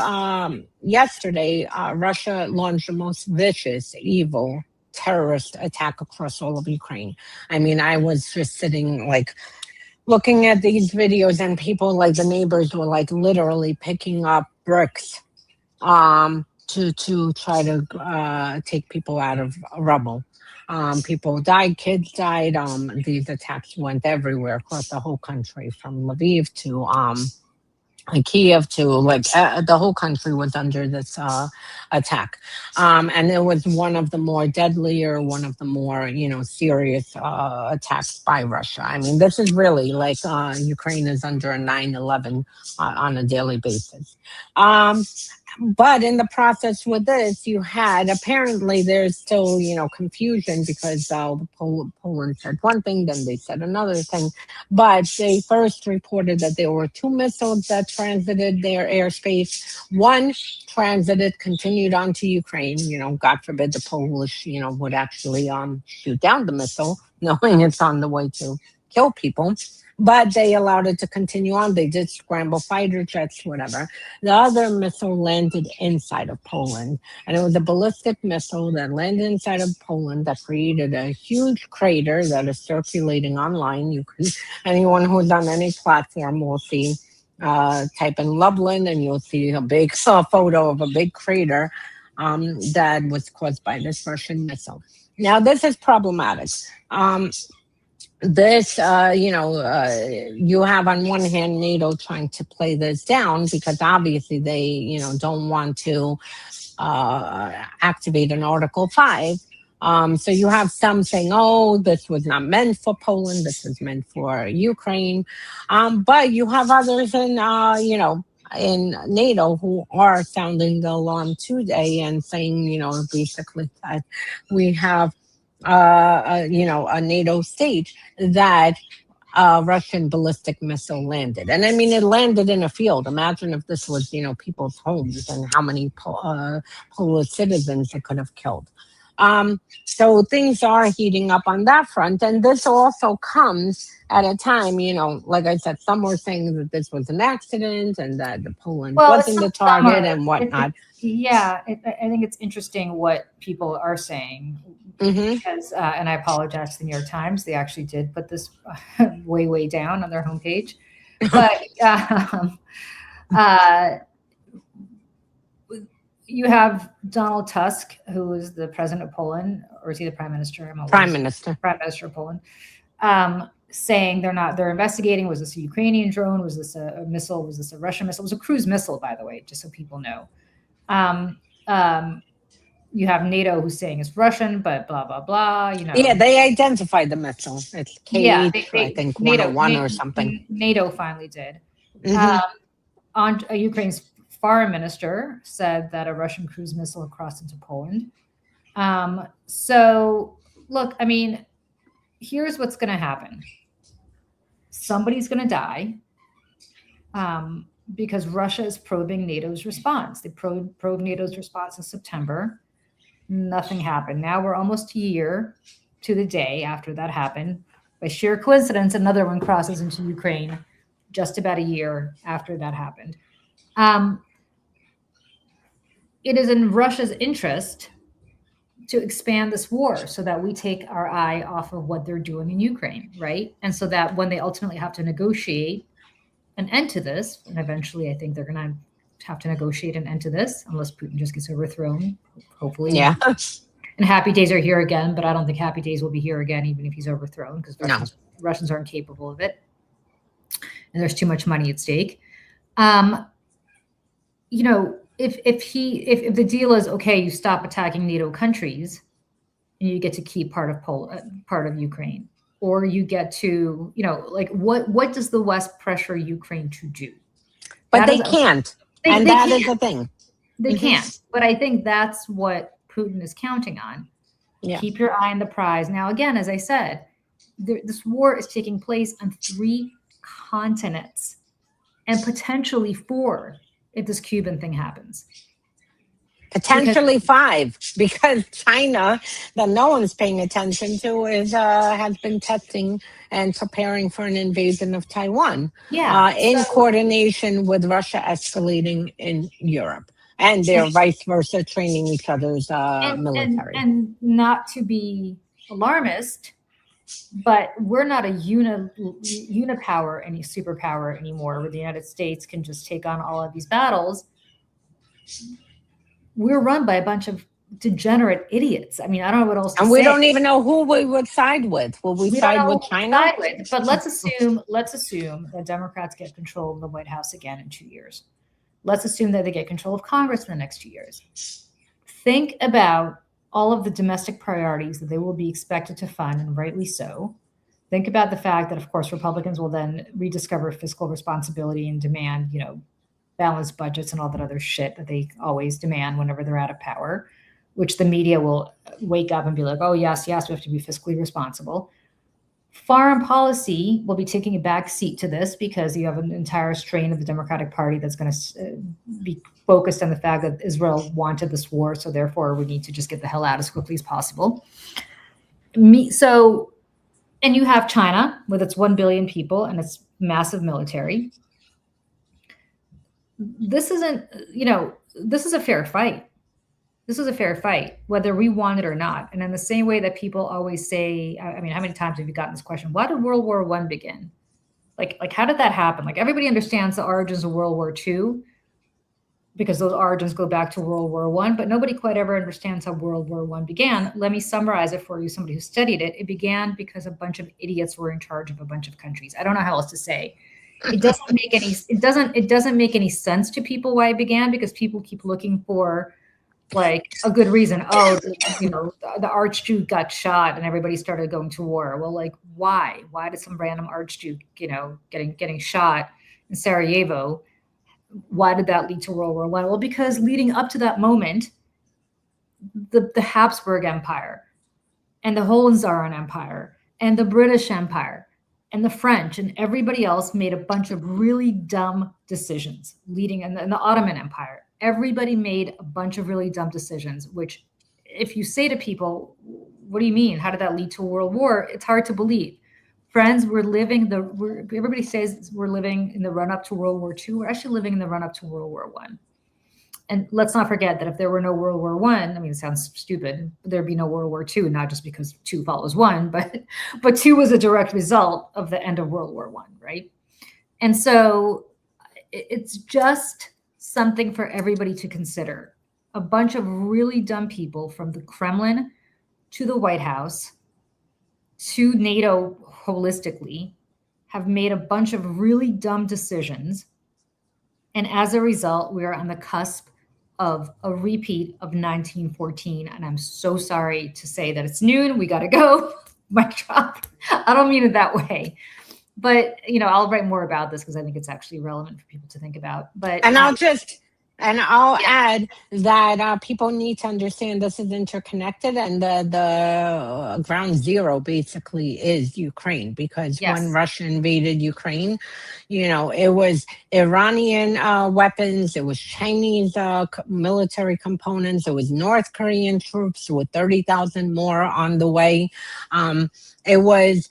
yesterday Russia launched the most vicious, evil terrorist attack across all of Ukraine. I mean, I was just sitting like looking at these videos, and people, like the neighbors, were like literally picking up bricks to try to take people out of rubble. People died, kids died. These attacks went everywhere across the whole country, from Lviv to Kiev to the whole country was under this attack, and it was one of the more deadlier, one of the more serious attacks by Russia. I mean, this is really like Ukraine is under a 9/11 on a daily basis. But in the process with this, you had, apparently there's still, confusion, because Poland said one thing, then they said another thing. But they first reported that there were 2 missiles that transited their airspace. One transited, continued on to Ukraine. God forbid the Polish, would actually shoot down the missile, knowing it's on the way to kill people. But they allowed it to continue on. They did scramble fighter jets, whatever. The other missile landed inside of Poland, and it was a ballistic missile that landed inside of Poland that created a huge crater that is circulating online. Anyone who's on any platform will see, type in Lublin, and you'll see a big photo of a big crater that was caused by this Russian missile. Now, this is problematic. This, you have on one hand NATO trying to play this down, because obviously they, don't want to activate an Article 5. So you have some saying, oh, this was not meant for Poland, this was meant for Ukraine. But you have others in, in NATO who are sounding the alarm today and saying, basically that we have a NATO state that Russian ballistic missile landed. And I mean, it landed in a field. Imagine if this was, people's homes, and how many Polish citizens it could have killed. So things are heating up on that front. And this also comes at a time, like I said, some were saying that this was an accident and that the Poland wasn't the target and whatnot. I think it's interesting what people are saying. Because, and I apologize to the New York Times, they actually did put this way down on their homepage. But you have Donald Tusk, who is the president of Poland, or is he the prime minister? Prime Minister of Poland, saying they're investigating. Was this a Ukrainian drone? Was this a missile? Was this a Russian missile? It was a cruise missile, by the way, just so people know. You have NATO who's saying it's Russian, but blah, blah, blah. Yeah, they identified the missile. It's I think NATO, 101 or something. NATO finally did. On Ukraine's foreign minister said that a Russian cruise missile had crossed into Poland. So, look, I mean, here's what's going to happen. Somebody's going to die because Russia is probing NATO's response. They probed NATO's response in September. Nothing happened. Now we're almost a year to the day after that happened. By sheer coincidence, another one crosses into Ukraine just about a year after that happened. It is in Russia's interest to expand this war so that we take our eye off of what they're doing in Ukraine, right? And so that when they ultimately have to negotiate an end to this, and eventually I think they're going to have to negotiate an end to this unless Putin just gets overthrown, hopefully. Yeah. And happy days are here again, but I don't think happy days will be here again, even if he's overthrown, because Russians aren't capable of it. And there's too much money at stake. You know, if the deal is, okay, you stop attacking NATO countries and you get to keep part of Ukraine, or you get to, you know, like what does the West pressure Ukraine to do? But they can't. And that is the thing. They can't. But I think that's what Putin is counting on. Yeah. Keep your eye on the prize. Now, again, as I said, this war is taking place on 3 continents and potentially 4 if this Cuban thing happens. Potentially 5, because China, that no one's paying attention to, has been testing and preparing for an invasion of Taiwan. Yeah, in coordination with Russia escalating in Europe, and they're vice versa training each other's military. And not to be alarmist, but we're not a unipower, any superpower anymore, where the United States can just take on all of these battles. We're run by a bunch of degenerate idiots. I mean, I don't know what else to say. And we don't even know who we would side with. Will we side with China? But let's assume that Democrats get control of the White House again in 2 years. Let's assume that they get control of Congress in the next 2 years. Think about all of the domestic priorities that they will be expected to fund, and rightly so. Think about the fact that, of course, Republicans will then rediscover fiscal responsibility and demand, you know, balanced budgets and all that other shit that they always demand whenever they're out of power, which the media will wake up and be like, oh, yes, we have to be fiscally responsible. Foreign policy will be taking a back seat to this because you have an entire strain of the Democratic Party that's going to be focused on the fact that Israel wanted this war, so therefore we need to just get the hell out as quickly as possible. And you have China with its 1 billion people and its massive military. This isn't, you know, this is a fair fight. This is a fair fight, whether we want it or not. And in the same way that people always say, I mean, how many times have you gotten this question? Why did World War I begin? Like, how did that happen? Like, everybody understands the origins of World War II because those origins go back to World War I, but nobody quite ever understands how World War I began. Let me summarize it for you, somebody who studied it. It began because a bunch of idiots were in charge of a bunch of countries. I don't know how else to say. It doesn't make any sense to people why it began, because people keep looking for like a good reason. Oh, you know, the Archduke got shot and everybody started going to war. Well, like, why? Why did some random Archduke, you know, getting shot in Sarajevo? Why did that lead to World War I? Well, because leading up to that moment, the Habsburg Empire and the Hohenzollern Empire and the British Empire and the French and everybody else made a bunch of really dumb decisions and the Ottoman Empire. Everybody made a bunch of really dumb decisions, which if you say to people, what do you mean? How did that lead to a world war? It's hard to believe. Friends, everybody says we're living in the run-up to World War II. We're actually living in the run-up to World War I. And let's not forget that if there were no World War I mean, it sounds stupid, but there'd be no World War II, not just because 2 follows 1, but 2 was a direct result of the end of World War I, right? And so it's just something for everybody to consider. A bunch of really dumb people from the Kremlin to the White House to NATO holistically have made a bunch of really dumb decisions. And as a result, we are on the cusp of a repeat of 1914. And I'm so sorry to say that it's noon. We got to go. Mic drop. I don't mean it that way. But, you know, I'll write more about this because I think it's actually relevant for people to think about. But I'll add that people need to understand this is interconnected, and the ground zero basically is Ukraine, because when Russia invaded Ukraine, you know, it was Iranian weapons, it was Chinese military components, it was North Korean troops with 30,000 more on the way. It was,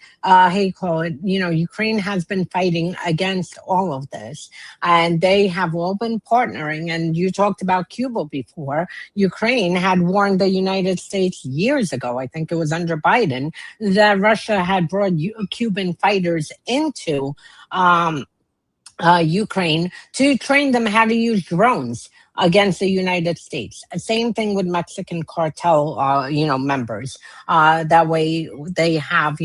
Ukraine has been fighting against all of this, and they have all been partnering. And you talked about Cuba before. Ukraine had warned the United States years ago, I think it was under Biden, that Russia had brought Cuban fighters into Ukraine to train them how to use drones against the United States. Same thing with Mexican cartel, members. That way they have,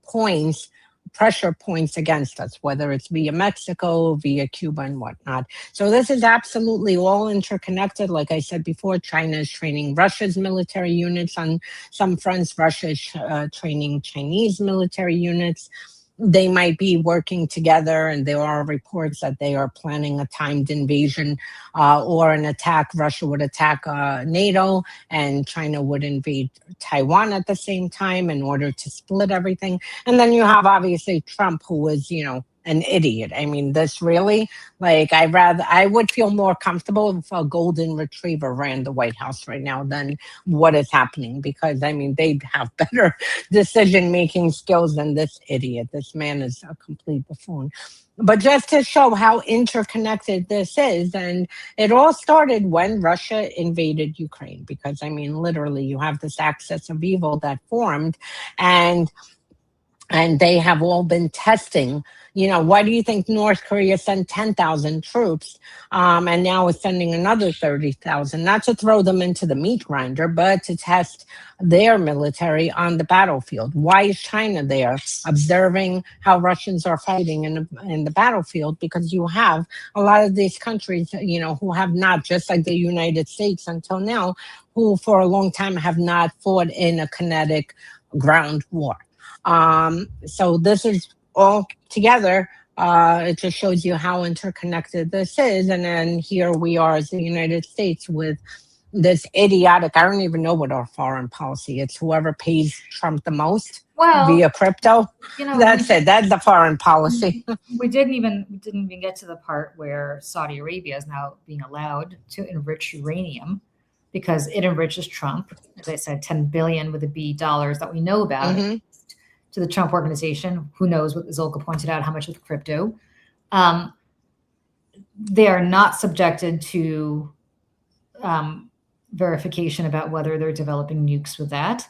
points, pressure points against us, whether it's via Mexico, via Cuba, and whatnot. So this is absolutely all interconnected. Like I said before, China is training Russia's military units on some fronts. Russia is training Chinese military units. They might be working together, and there are reports that they are planning a timed invasion or an attack. Russia would attack NATO, and China would invade Taiwan at the same time in order to split everything. And then you have obviously Trump, who is, an idiot. I mean, this really, I would feel more comfortable if a golden retriever ran the White House right now than what is happening, because they'd have better decision-making skills than this idiot. This man is a complete buffoon. But just to show how interconnected this is, and it all started when Russia invaded Ukraine, because literally you have this axis of evil that formed, and they have all been testing. Why do you think North Korea sent 10,000 troops and now is sending another 30,000? Not to throw them into the meat grinder, but to test their military on the battlefield. Why is China there observing how Russians are fighting in the battlefield? Because you have a lot of these countries, who have not, just like the United States until now, who for a long time have not fought in a kinetic ground war. So this is all together. It just shows you how interconnected this is. And then here we are as the United States with this idiotic, I don't even know what our foreign policy is. Whoever pays Trump the most via crypto. That's it. That's the foreign policy. We didn't even get to the part where Saudi Arabia is now being allowed to enrich uranium, because it enriches Trump. As I said, 10 billion with a B dollars that we know about. Mm-hmm. To the Trump organization. Who knows what, as Olga pointed out, how much with crypto. They are not subjected to verification about whether they're developing nukes with that.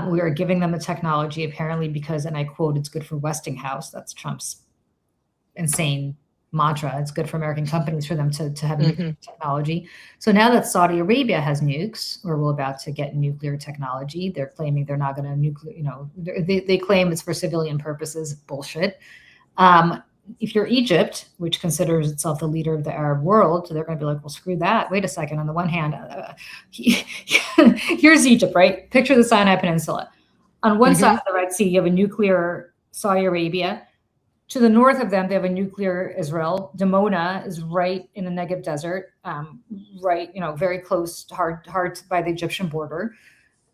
We are giving them the technology apparently because, and I quote, it's good for Westinghouse. That's Trump's insane mantra. It's good for American companies for them to have nuclear technology. So now that Saudi Arabia has nukes, or we're about to get nuclear technology, they're claiming they're not going to nuclear, they claim it's for civilian purposes. Bullshit. If you're Egypt, which considers itself the leader of the Arab world, so they're going to be like, well, screw that. Wait a second. On the one hand, here's Egypt, right? Picture the Sinai Peninsula. On one side of the Red Sea, you have a nuclear Saudi Arabia. To the north of them, they have a nuclear Israel. Dimona is right in the Negev desert, right, very close, hard by the Egyptian border.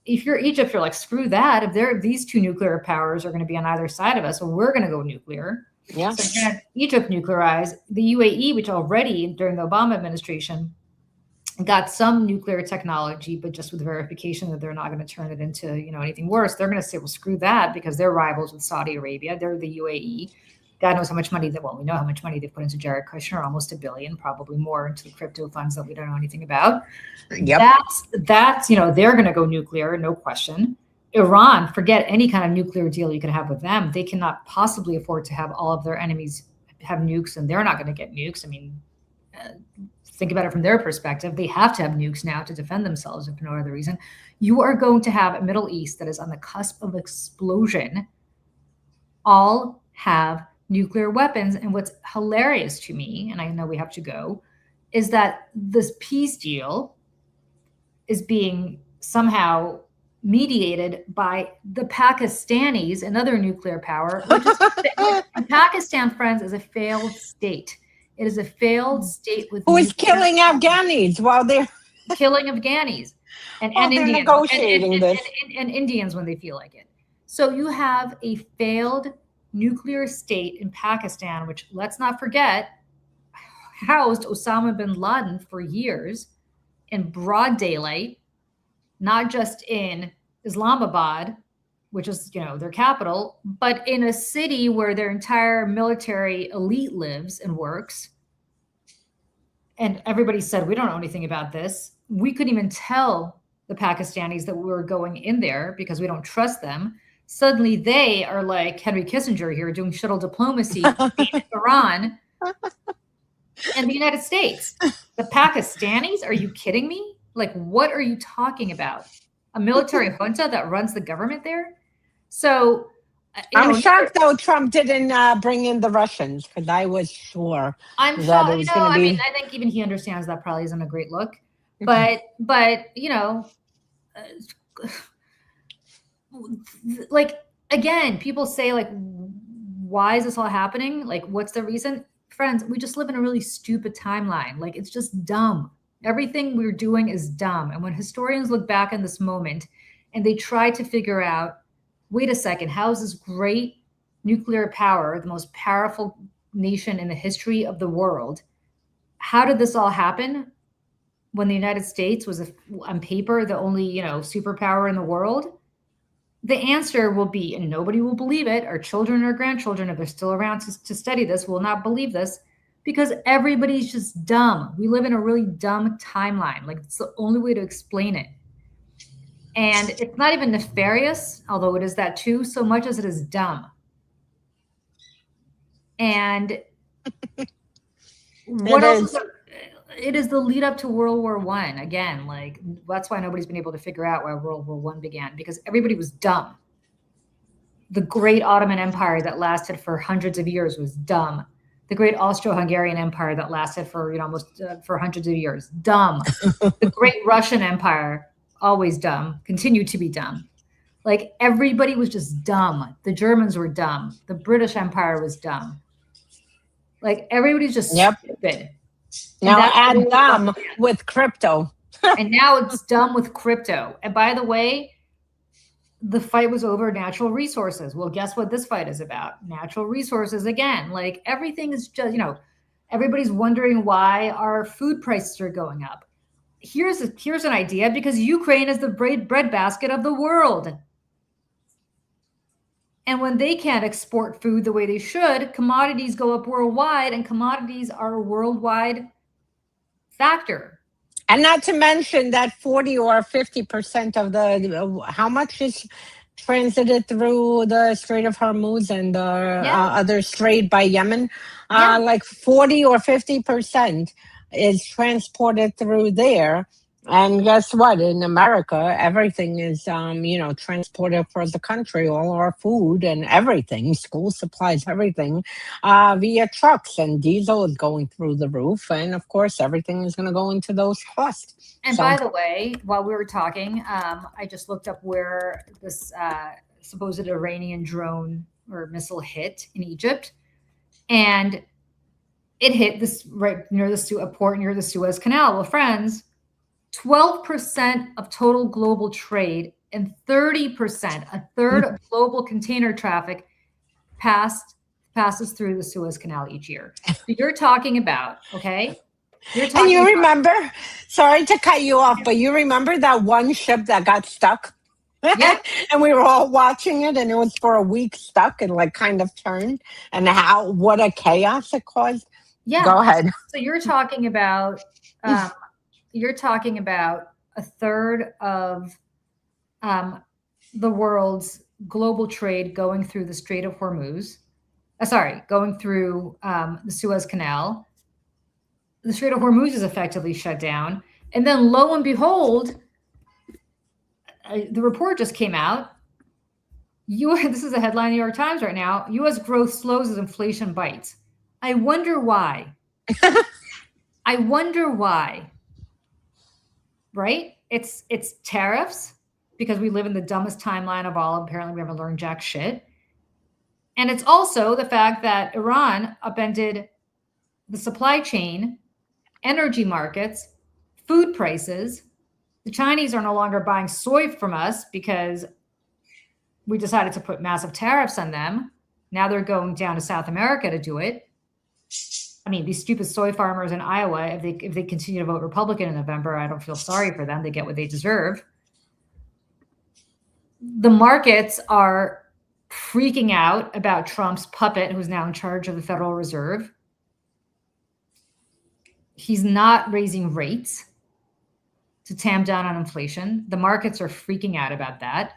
If you're Egypt, you're like, screw that. If these two nuclear powers are going to be on either side of us, well, we're going to go nuclear. Yeah. So you're going to have Egypt nuclearize. The UAE, which already during the Obama administration got some nuclear technology, but just with verification that they're not going to turn it into anything worse. They're going to say, well, screw that, because they're rivals with Saudi Arabia. They're the UAE. God knows how much money we know how much money they put into Jared Kushner, almost $1 billion, probably more into the crypto funds that we don't know anything about. Yep. That's they're going to go nuclear, no question. Iran, forget any kind of nuclear deal you could have with them. They cannot possibly afford to have all of their enemies have nukes, and they're not going to get nukes. Think about it from their perspective. They have to have nukes now to defend themselves, if for no other reason. You are going to have a Middle East that is on the cusp of explosion, all have nuclear weapons. And what's hilarious to me, and I know we have to go, is that this peace deal is being somehow mediated by the Pakistanis, another nuclear power. Pakistan, friends, is a failed state. It is a failed state with who is killing Afghanis while they're killing Afghanis and Indians, negotiating this, and Indians when they feel like it. So you have a failed nuclear state in Pakistan, which, let's not forget, housed Osama bin Laden for years in broad daylight, not just in Islamabad, which is their capital, but in a city where their entire military elite lives and works. and everybody said, we don't know anything about this. We couldn't even tell the Pakistanis that we were going in there because we don't trust them. Suddenly they are like Henry Kissinger here doing shuttle diplomacy between Iran and the United States. The Pakistanis? Are you kidding me? Like, what are you talking about? A military junta that runs the government there? So, I'm shocked though Trump didn't bring in the Russians, because I was sure I'm that sure. it was going to be. I mean, I think even he understands that probably isn't a great look. But like, again, people say, like, why is this all happening? Like, what's the reason? Friends, we just live in a really stupid timeline. Like, it's just dumb. Everything we're doing is dumb. And when historians look back on this moment and they try to figure out, wait a second, how is this great nuclear power, the most powerful nation in the history of the world, how did this all happen when the United States was, on paper, the only, superpower in the world? The answer will be, and nobody will believe it, our children or grandchildren, if they're still around to study this, will not believe this, because everybody's just dumb. We live in a really dumb timeline. Like, it's the only way to explain it. And it's not even nefarious, although it is that too, so much as it is dumb. And what else? It is the lead up to World War I. Again, like, that's why nobody's been able to figure out why World War I began, because everybody was dumb. The great Ottoman Empire that lasted for hundreds of years was dumb. The great Austro-Hungarian Empire that lasted for almost for hundreds of years, dumb. The great Russian Empire, always dumb, continued to be dumb. Like, everybody was just dumb. The Germans were dumb. The British Empire was dumb. Like, everybody's just stupid. Now add dumb with crypto. And now it's dumb with crypto. And by the way, the fight was over natural resources. Well, guess what this fight is about? Natural resources again. Like, everything is just, everybody's wondering why our food prices are going up. Here's an idea, because Ukraine is the breadbasket of the world. And when they can't export food the way they should, commodities go up worldwide, and commodities are a worldwide factor. And not to mention that 40 or 50% of how much is transited through the Strait of Hormuz and the other strait by Yemen, like 40 or 50% is transported through there. And guess what? In America, everything is, transported for the country, all our food and everything, school supplies, everything, via trucks, and diesel is going through the roof. And of course, everything is going to go into those costs. And by the way, while we were talking, I just looked up where this supposed Iranian drone or missile hit in Egypt. And it hit this right near a port near the Suez Canal. Well, friends, 12% of total global trade and 30%, a third of global container traffic passes through the Suez Canal each year. So you're talking about, okay? And you remember, sorry to cut you off, but you remember that one ship that got stuck? Yeah. And we were all watching it, and it was for a week stuck and like kind of turned, and what a chaos it caused. Yeah. Go ahead. So you're talking about a third of the world's global trade going through the Strait of Hormuz. Going through the Suez Canal. The Strait of Hormuz is effectively shut down. And then lo and behold, the report just came out. This is a headline in the New York Times right now. U.S. growth slows as inflation bites. I wonder why. I wonder why. Right? It's tariffs, because we live in the dumbest timeline of all. Apparently, we haven't learned jack shit. And it's also the fact that Iran upended the supply chain, energy markets, food prices. The Chinese are no longer buying soy from us because we decided to put massive tariffs on them. Now they're going down to South America to do it. I mean, these stupid soy farmers in Iowa, if they continue to vote Republican in November, I don't feel sorry for them. They get what they deserve. The markets are freaking out about Trump's puppet, who's now in charge of the Federal Reserve. He's not raising rates to tamp down on inflation. The markets are freaking out about that.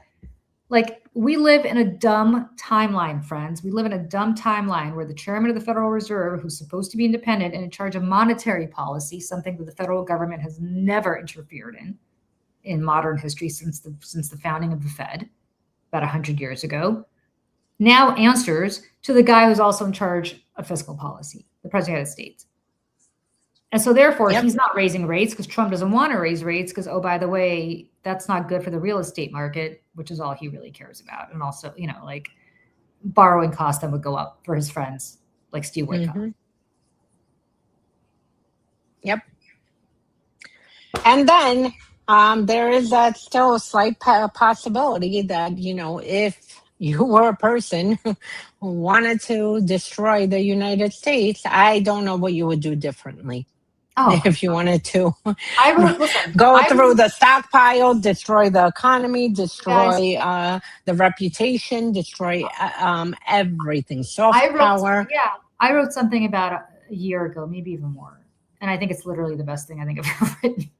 Like, we live in a dumb timeline, friends. We live in a dumb timeline where the chairman of the Federal Reserve, who's supposed to be independent and in charge of monetary policy, something that the federal government has never interfered in modern history since the founding of the Fed about 100 years ago, now answers to the guy who's also in charge of fiscal policy, the President of the United States. And so therefore, he's not raising rates because Trump doesn't want to raise rates because, oh, by the way, that's not good for the real estate market, which is all he really cares about. And also, like, borrowing costs that would go up for his friends like Steve Witkoff. Yep. And then there is that still slight possibility that, if you were a person who wanted to destroy the United States, I don't know what you would do differently. If you wanted to go through the stockpile, destroy the economy, destroy the reputation, destroy everything, soft power. I wrote something about a year ago, maybe even more. And I think it's literally the best thing I think I've ever written.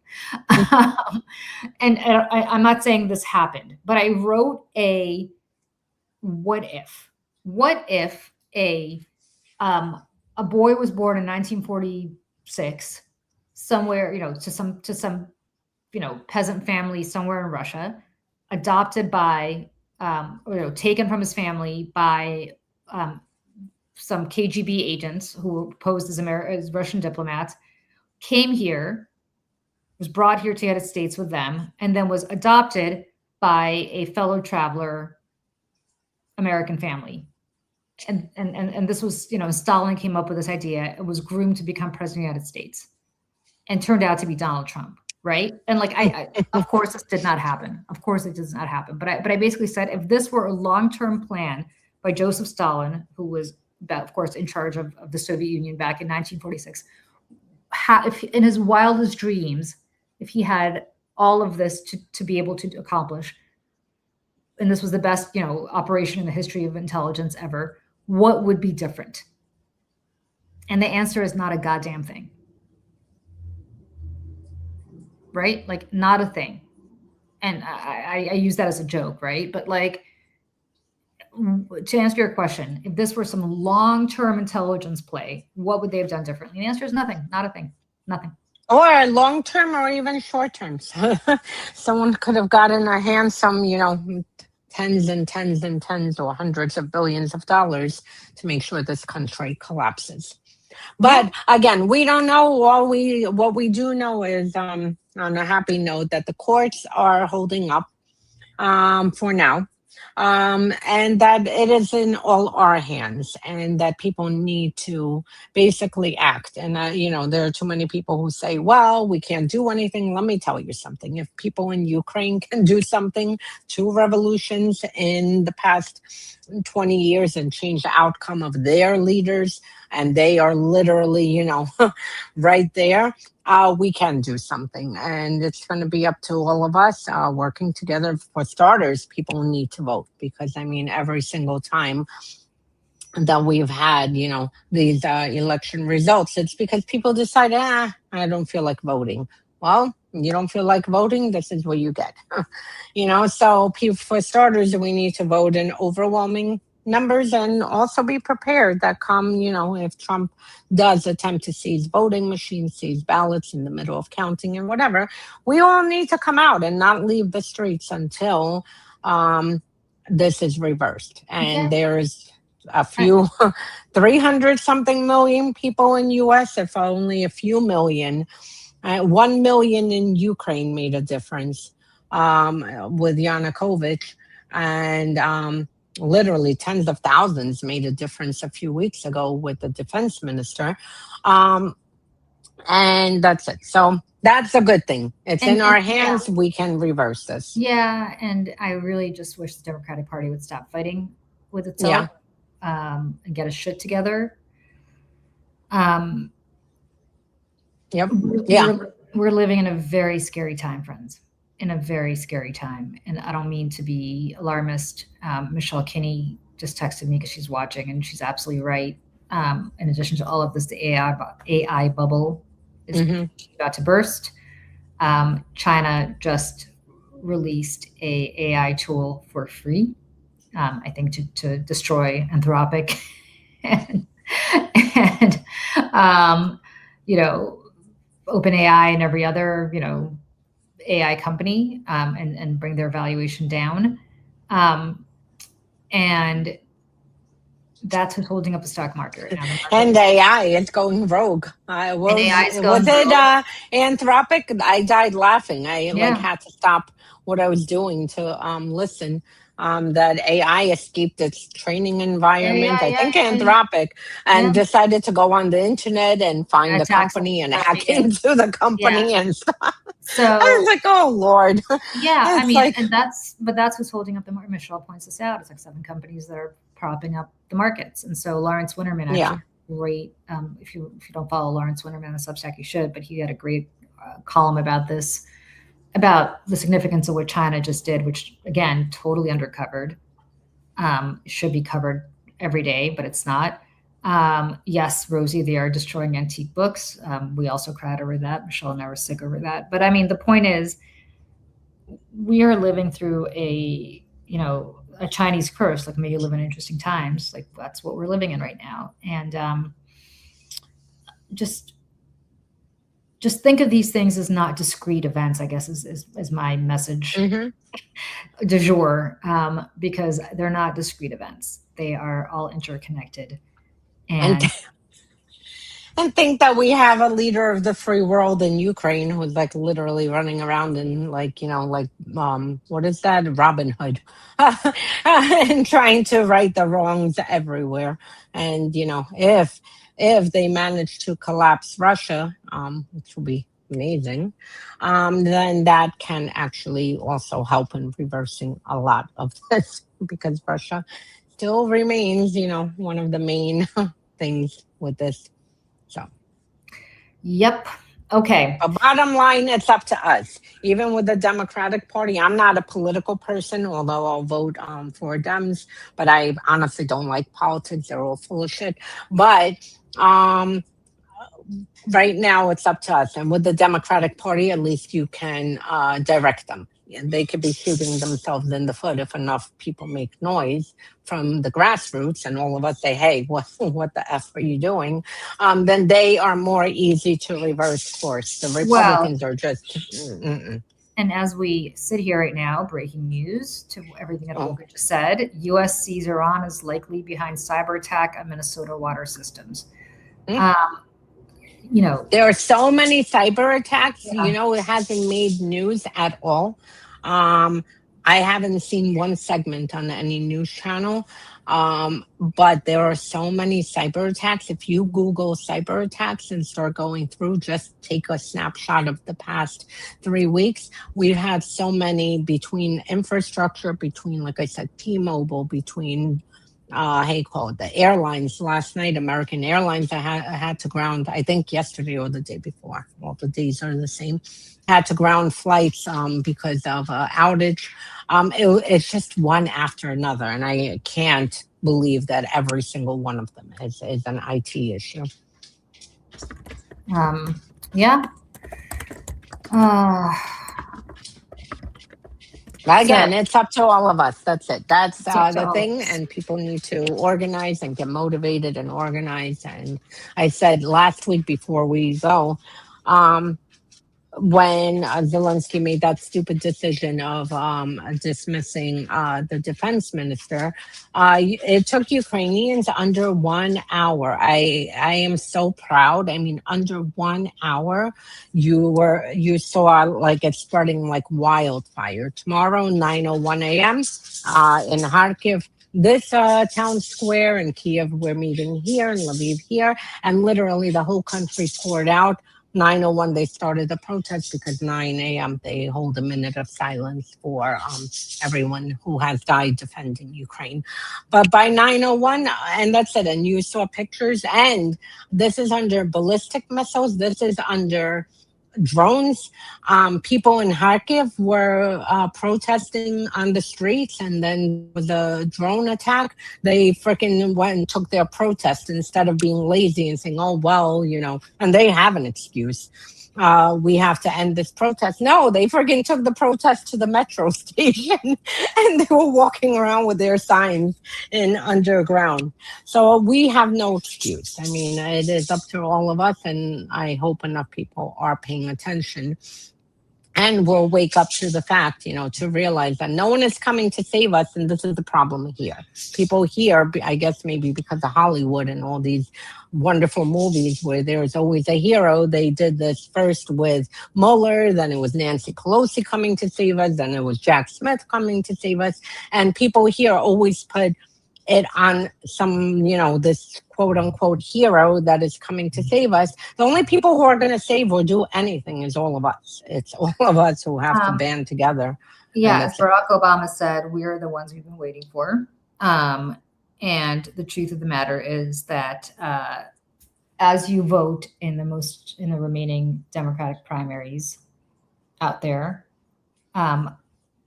And I'm not saying this happened, but I wrote a what if. What if a boy was born in 1946 somewhere, to some peasant family somewhere in Russia, adopted by taken from his family by some KGB agents who posed as Russian diplomats, came here, was brought here to the United States with them, and then was adopted by a fellow traveler American family. And this was, Stalin came up with this idea. It was groomed to become president of the United States and turned out to be Donald Trump. Right. And like, I of course, this did not happen. Of course, it does not happen. But I basically said, if this were a long-term plan by Joseph Stalin, who was, of course, in charge of the Soviet Union back in 1946, if in his wildest dreams, if he had all of this to be able to accomplish, and this was the best, operation in the history of intelligence ever, what would be different? And the answer is not a goddamn thing. Right? Like, not a thing. And I use that as a joke, right? But like, to answer your question, if this were some long-term intelligence play, what would they have done differently? The answer is nothing, not a thing, nothing. Or long-term or even short-term. Someone could have gotten a handsome, tens and tens and tens or hundreds of billions of dollars to make sure this country collapses. But again, we don't know. What we do know is, on a happy note, that the courts are holding up for now, and that it is in all our hands, and that people need to basically act. And there are too many people who say, "Well, we can't do anything." Let me tell you something. If people in Ukraine can do something, 2 revolutions in the past 20 years and change the outcome of their leaders, and they are literally, right there, we can do something. And it's going to be up to all of us working together. For starters, people need to vote, because, every single time that we've had, these election results, it's because people decide, I don't feel like voting. Well, you don't feel like voting, this is what you get. So for starters, we need to vote in overwhelming numbers, and also be prepared that come, if Trump does attempt to seize voting machines, seize ballots in the middle of counting and whatever, we all need to come out and not leave the streets until this is reversed. And there's a few 300 something million people in US, if only a few million. 1 million in Ukraine made a difference with Yanukovych, and literally tens of thousands made a difference a few weeks ago with the defense minister. And that's it. So that's a good thing. It's in our hands. We can reverse this. Yeah. And I really just wish the Democratic Party would stop fighting with itself and get a shit together. Yep. We're living in a very scary time, friends. In a very scary time. And I don't mean to be alarmist. Michelle Kinney just texted me because she's watching, and she's absolutely right. In addition to all of this, the AI bubble is about to burst. China just released a AI tool for free, I think to destroy Anthropic and, and you know, OpenAI and every other, you know, AI company, and bring their valuation down. And that's what's holding up the stock market right now. And AI, it's going rogue. Was it Anthropic? I died laughing. I like had to stop what I was doing to listen. That AI escaped its training environment, I think Anthropic, and decided to go on the internet and find the company and hack into the company and stuff. So I was like, oh Lord. Yeah, I mean, and that's what's holding up the market. Michelle points this out. It's like 7 companies that are propping up the markets. And so Lawrence Winterman, actually great. If you don't follow Lawrence Winterman on Substack, you should, but he had a great column about this, about the significance of what China just did, which again, totally undercovered. Should be covered every day, but it's not. Yes, Rosie, they are destroying antique books. We also cried over that. Michelle and I were sick over that. But I mean, the point is, we are living through a Chinese curse. Like, may you live in interesting times. Like, that's what we're living in right now. And just think of these things as not discrete events, I guess is my message du jour, because they're not discrete events. They are all interconnected. And think that we have a leader of the free world in Ukraine who's like literally running around in like, what is that? Robin Hood, and trying to right the wrongs everywhere. And, if they manage to collapse Russia, which will be amazing, then that can actually also help in reversing a lot of this, because Russia still remains, one of the main things with this. So, yep. Okay. But bottom line, it's up to us. Even with the Democratic Party, I'm not a political person, although I'll vote for Dems. But I honestly don't like politics; they're all full of shit. But right now, it's up to us. And with the Democratic Party, at least you can direct them. They could be shooting themselves in the foot if enough people make noise from the grassroots, and all of us say, hey, what the F are you doing? Then they are more easy to reverse course. The Republicans are just... And as we sit here right now, breaking news to everything that Olga just said, U.S. sees Iran is likely behind cyber attack on Minnesota water systems. There are so many cyber attacks, it hasn't made news at all. I haven't seen one segment on any news channel, but there are so many cyber attacks. If you Google cyber attacks and start going through, just take a snapshot of the past 3 weeks. We've had so many between infrastructure, between, like I said, T-Mobile, between the airlines. Last night, American Airlines had to ground, I think yesterday or the day before. All the days are the same. Had to ground flights because of outage. It's just one after another, and I can't believe that every single one of them is an IT issue. Again, it's up to all of us. That's it. That's the thing. And people need to organize and get motivated and organize. And I said last week before we go, when Zelensky made that stupid decision of dismissing the defense minister, it took Ukrainians under 1 hour. I am so proud. I mean, under 1 hour, you saw like it spreading like wildfire. Tomorrow, 9:01 a.m. In Kharkiv, this town square, in Kiev, we're meeting here, in Lviv here, and literally the whole country poured out. 9:01, they started the protest because 9 a.m. they hold a minute of silence for everyone who has died defending Ukraine. But by 9:01, and that's it. And you saw pictures, and this is under ballistic missiles. This is under drones. People in Kharkiv were protesting on the streets, and then there was a drone attack. They freaking went and took their protest instead of being lazy and saying, "Oh well, and they have an excuse. We have to end this protest." No, they freaking took the protest to the metro station, and they were walking around with their signs in underground. So we have no excuse. I mean, it is up to all of us, and I hope enough people are paying attention and will wake up to the fact, to realize that no one is coming to save us. And this is the problem here. People here, I guess maybe because of Hollywood and all these wonderful movies where there's always a hero. They did this first with Mueller, then it was Nancy Pelosi coming to save us, then it was Jack Smith coming to save us. And people here always put it on some, this quote unquote hero that is coming to save us. The only people who are going to save or do anything is all of us. It's all of us who have to band together. Yeah, as Barack Obama said, we are the ones we've been waiting for. And the truth of the matter is that as you vote in the remaining Democratic primaries out there,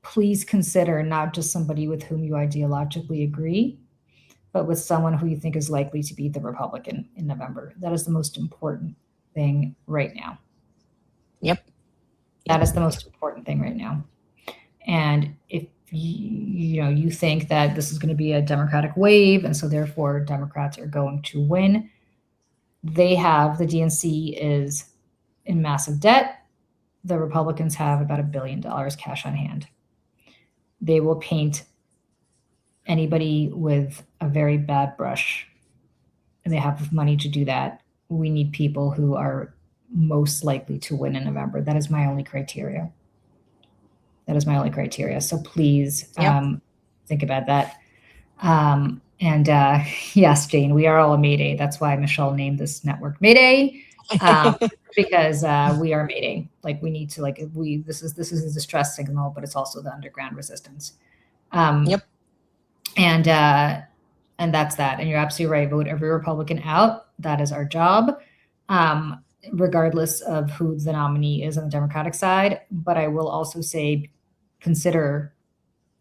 please consider not just somebody with whom you ideologically agree, but with someone who you think is likely to be the Republican in November. That is the most important thing right now. Yep. That is the most important thing right now. And if you think that this is going to be a Democratic wave, and so therefore Democrats are going to win, the DNC is in massive debt. The Republicans have about $1 billion cash on hand. They will paint anybody with a very bad brush, and they have money to do that. We need people who are most likely to win in November. That is my only criteria. So please think about that. And yes, Jane, we are all a Mayday. That's why Michelle named this network Mayday, because we are Mayday. Like we need to this is a distress signal, but it's also the underground resistance. Yep. And that's that. And you're absolutely right. Vote every Republican out. That is our job, regardless of who the nominee is on the Democratic side. But I will also say, consider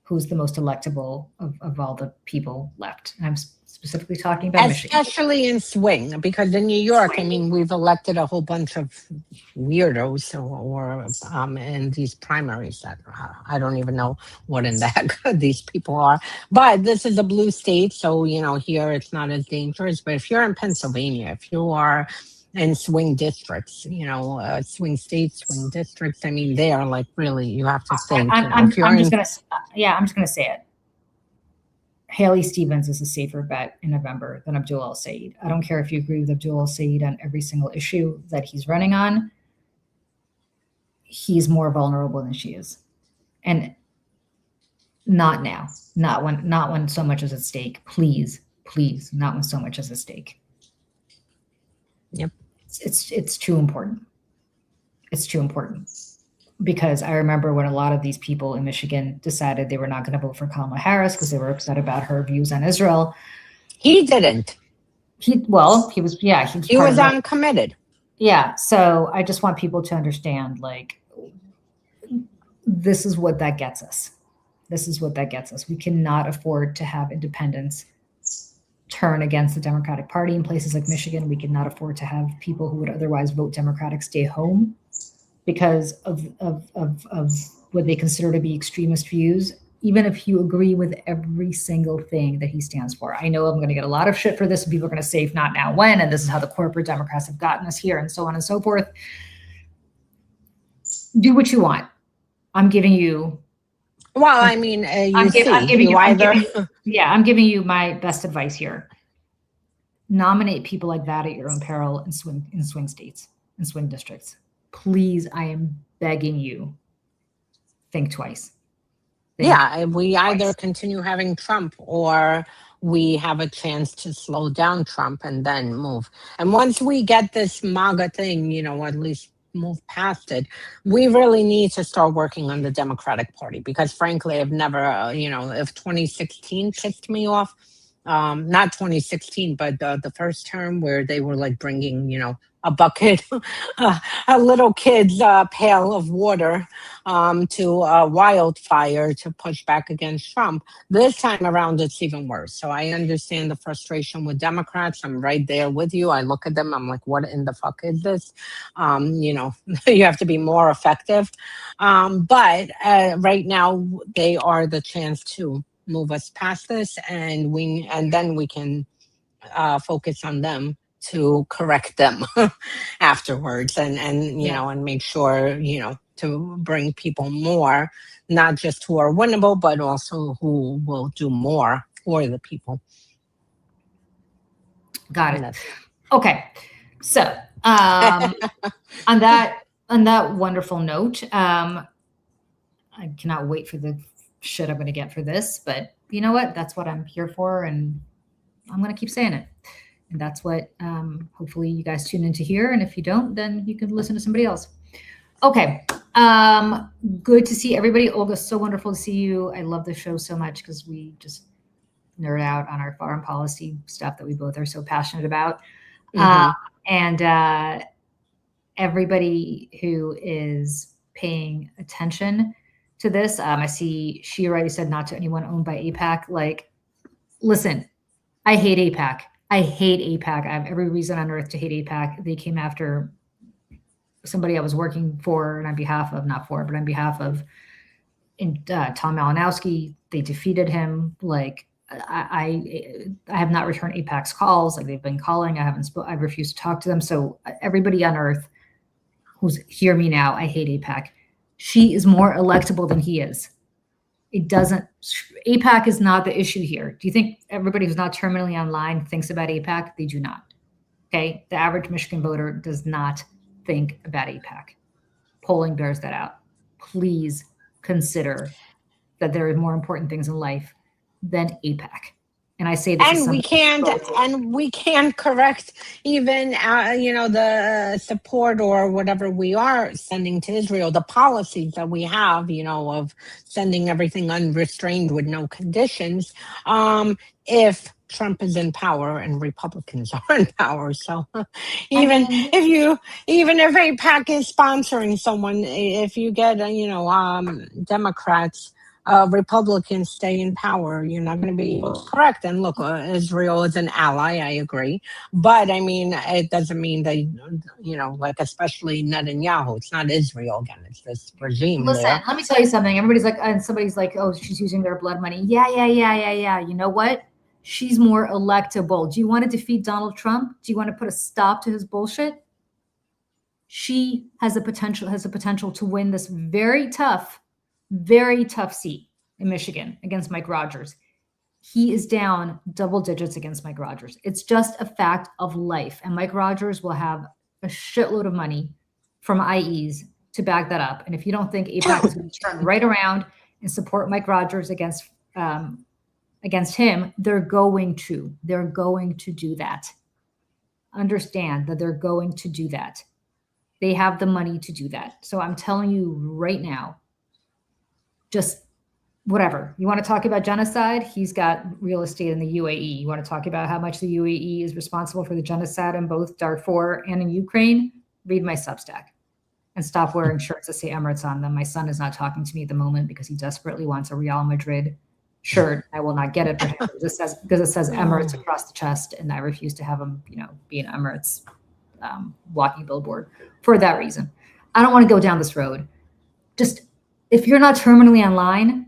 who's the most electable of all the people left. And I'm specifically talking about Michigan. Especially in swing, because in New York, I mean, we've elected a whole bunch of weirdos or in these primaries that I don't even know what in the heck these people are. But this is a blue state, so, here it's not as dangerous. But if you're in Pennsylvania, if you are in swing districts, swing states, swing districts, I mean, they are like really, you have to think. I'm just going to say it. Haley Stevens is a safer bet in November than Abdul El-Sayed. I don't care if you agree with Abdul El-Sayed on every single issue that he's running on. He's more vulnerable than she is. And not now. Not when so much is at stake. Please, not when so much is at stake. Yep. It's too important. It's too important. Because I remember when a lot of these people in Michigan decided they were not going to vote for Kamala Harris because they were upset about her views on Israel. He didn't. He was uncommitted. Yeah. So I just want people to understand, this is what that gets us. We cannot afford to have independents turn against the Democratic Party in places like Michigan. We cannot afford to have people who would otherwise vote Democratic stay home because of what they consider to be extremist views, even if you agree with every single thing that he stands for. I know I'm going to get a lot of shit for this, and people are going to say, if not now, when? And this is how the corporate Democrats have gotten us here, and so on and so forth. Do what you want. I'm giving you. Well, I mean, I'm giving you my best advice here. Nominate people like that at your own peril in swing states, in swing districts. Please, I am begging you, think twice. We either continue having Trump or we have a chance to slow down Trump and then move. And once we get this MAGA thing, at least move past it, we really need to start working on the Democratic Party because frankly, I've never, if 2016 pissed me off, not 2016, but the first term where they were bringing, a bucket, a little kid's pail of water to a wildfire to push back against Trump. This time around, it's even worse. So I understand the frustration with Democrats. I'm right there with you. I look at them. I'm like, what in the fuck is this? You have to be more effective. But right now, they are the chance to move us past this, and then we can focus on them to correct them afterwards, and and make sure to bring people more, not just who are winnable, but also who will do more for the people. Got it. Okay, so on that wonderful note, I cannot wait for the shit I'm going to get for this, but you know what? That's what I'm here for, and I'm going to keep saying it. And that's what hopefully you guys tune in to hear. And if you don't, then you can listen to somebody else. Okay. Good to see everybody. Olga, so wonderful to see you. I love the show so much because we just nerd out on our foreign policy stuff that we both are so passionate about. And everybody who is paying attention to this, I see she already said not to anyone owned by AIPAC. Like, listen, I hate AIPAC. I hate AIPAC. I have every reason on earth to hate AIPAC. They came after somebody I was working for and on behalf of, not for, but on behalf of Tom Malinowski. They defeated him. Like, I have not returned AIPAC's calls. Like, they've been calling. I've refused to talk to them. So everybody on earth who's hear me now, I hate AIPAC. She is more electable than he is. AIPAC is not the issue here. Do you think everybody who's not terminally online thinks about AIPAC? They do not. Okay. The average Michigan voter does not think about AIPAC. Polling bears that out. Please consider that there are more important things in life than AIPAC. And I say this, and we can't correct even the support or whatever we are sending to Israel, the policies that we have, of sending everything unrestrained with no conditions, if Trump is in power and Republicans are in power. So even if AIPAC is sponsoring someone, if you get Democrats, Republicans stay in power, you're not going to be able to correct. And look, Israel is an ally, I agree. But I mean, it doesn't mean that, like, especially Netanyahu, it's not Israel again, it's this regime. Listen, let me tell you something. Somebody's like, oh, she's using their blood money. Yeah. You know what? She's more electable. Do you want to defeat Donald Trump? Do you want to put a stop to his bullshit? She has the potential to win this very tough seat in Michigan against Mike Rogers. He is down double digits against Mike Rogers. It's just a fact of life. And Mike Rogers will have a shitload of money from IEs to back that up. And if you don't think AIPAC is going to turn right around and support Mike Rogers against him, they're going to do that. Understand that they're going to do that. They have the money to do that. So I'm telling you right now, just whatever. You want to talk about genocide? He's got real estate in the UAE. You want to talk about how much the UAE is responsible for the genocide in both Darfur and in Ukraine? Read my Substack and stop wearing shirts that say Emirates on them. My son is not talking to me at the moment because he desperately wants a Real Madrid shirt. I will not get it for him because it says Emirates across the chest, and I refuse to have him, be an Emirates walking billboard for that reason. I don't want to go down this road. Just, if you're not terminally online,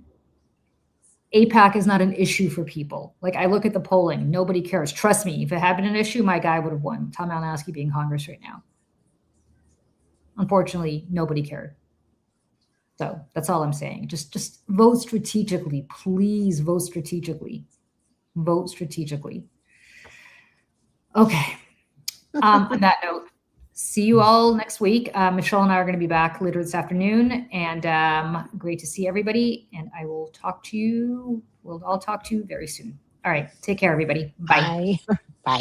AIPAC is not an issue for people. Like, I look at the polling, nobody cares. Trust me, if it had been an issue, my guy would have won. Tom Malinowski being Congress right now. Unfortunately, nobody cared. So that's all I'm saying. Just vote strategically. Please vote strategically. Vote strategically. Okay. On that note, see you all next week. Michelle and I are going to be back later this afternoon, and great to see everybody. And I will talk to you. We'll all talk to you very soon. All right. Take care, everybody. Bye. Bye.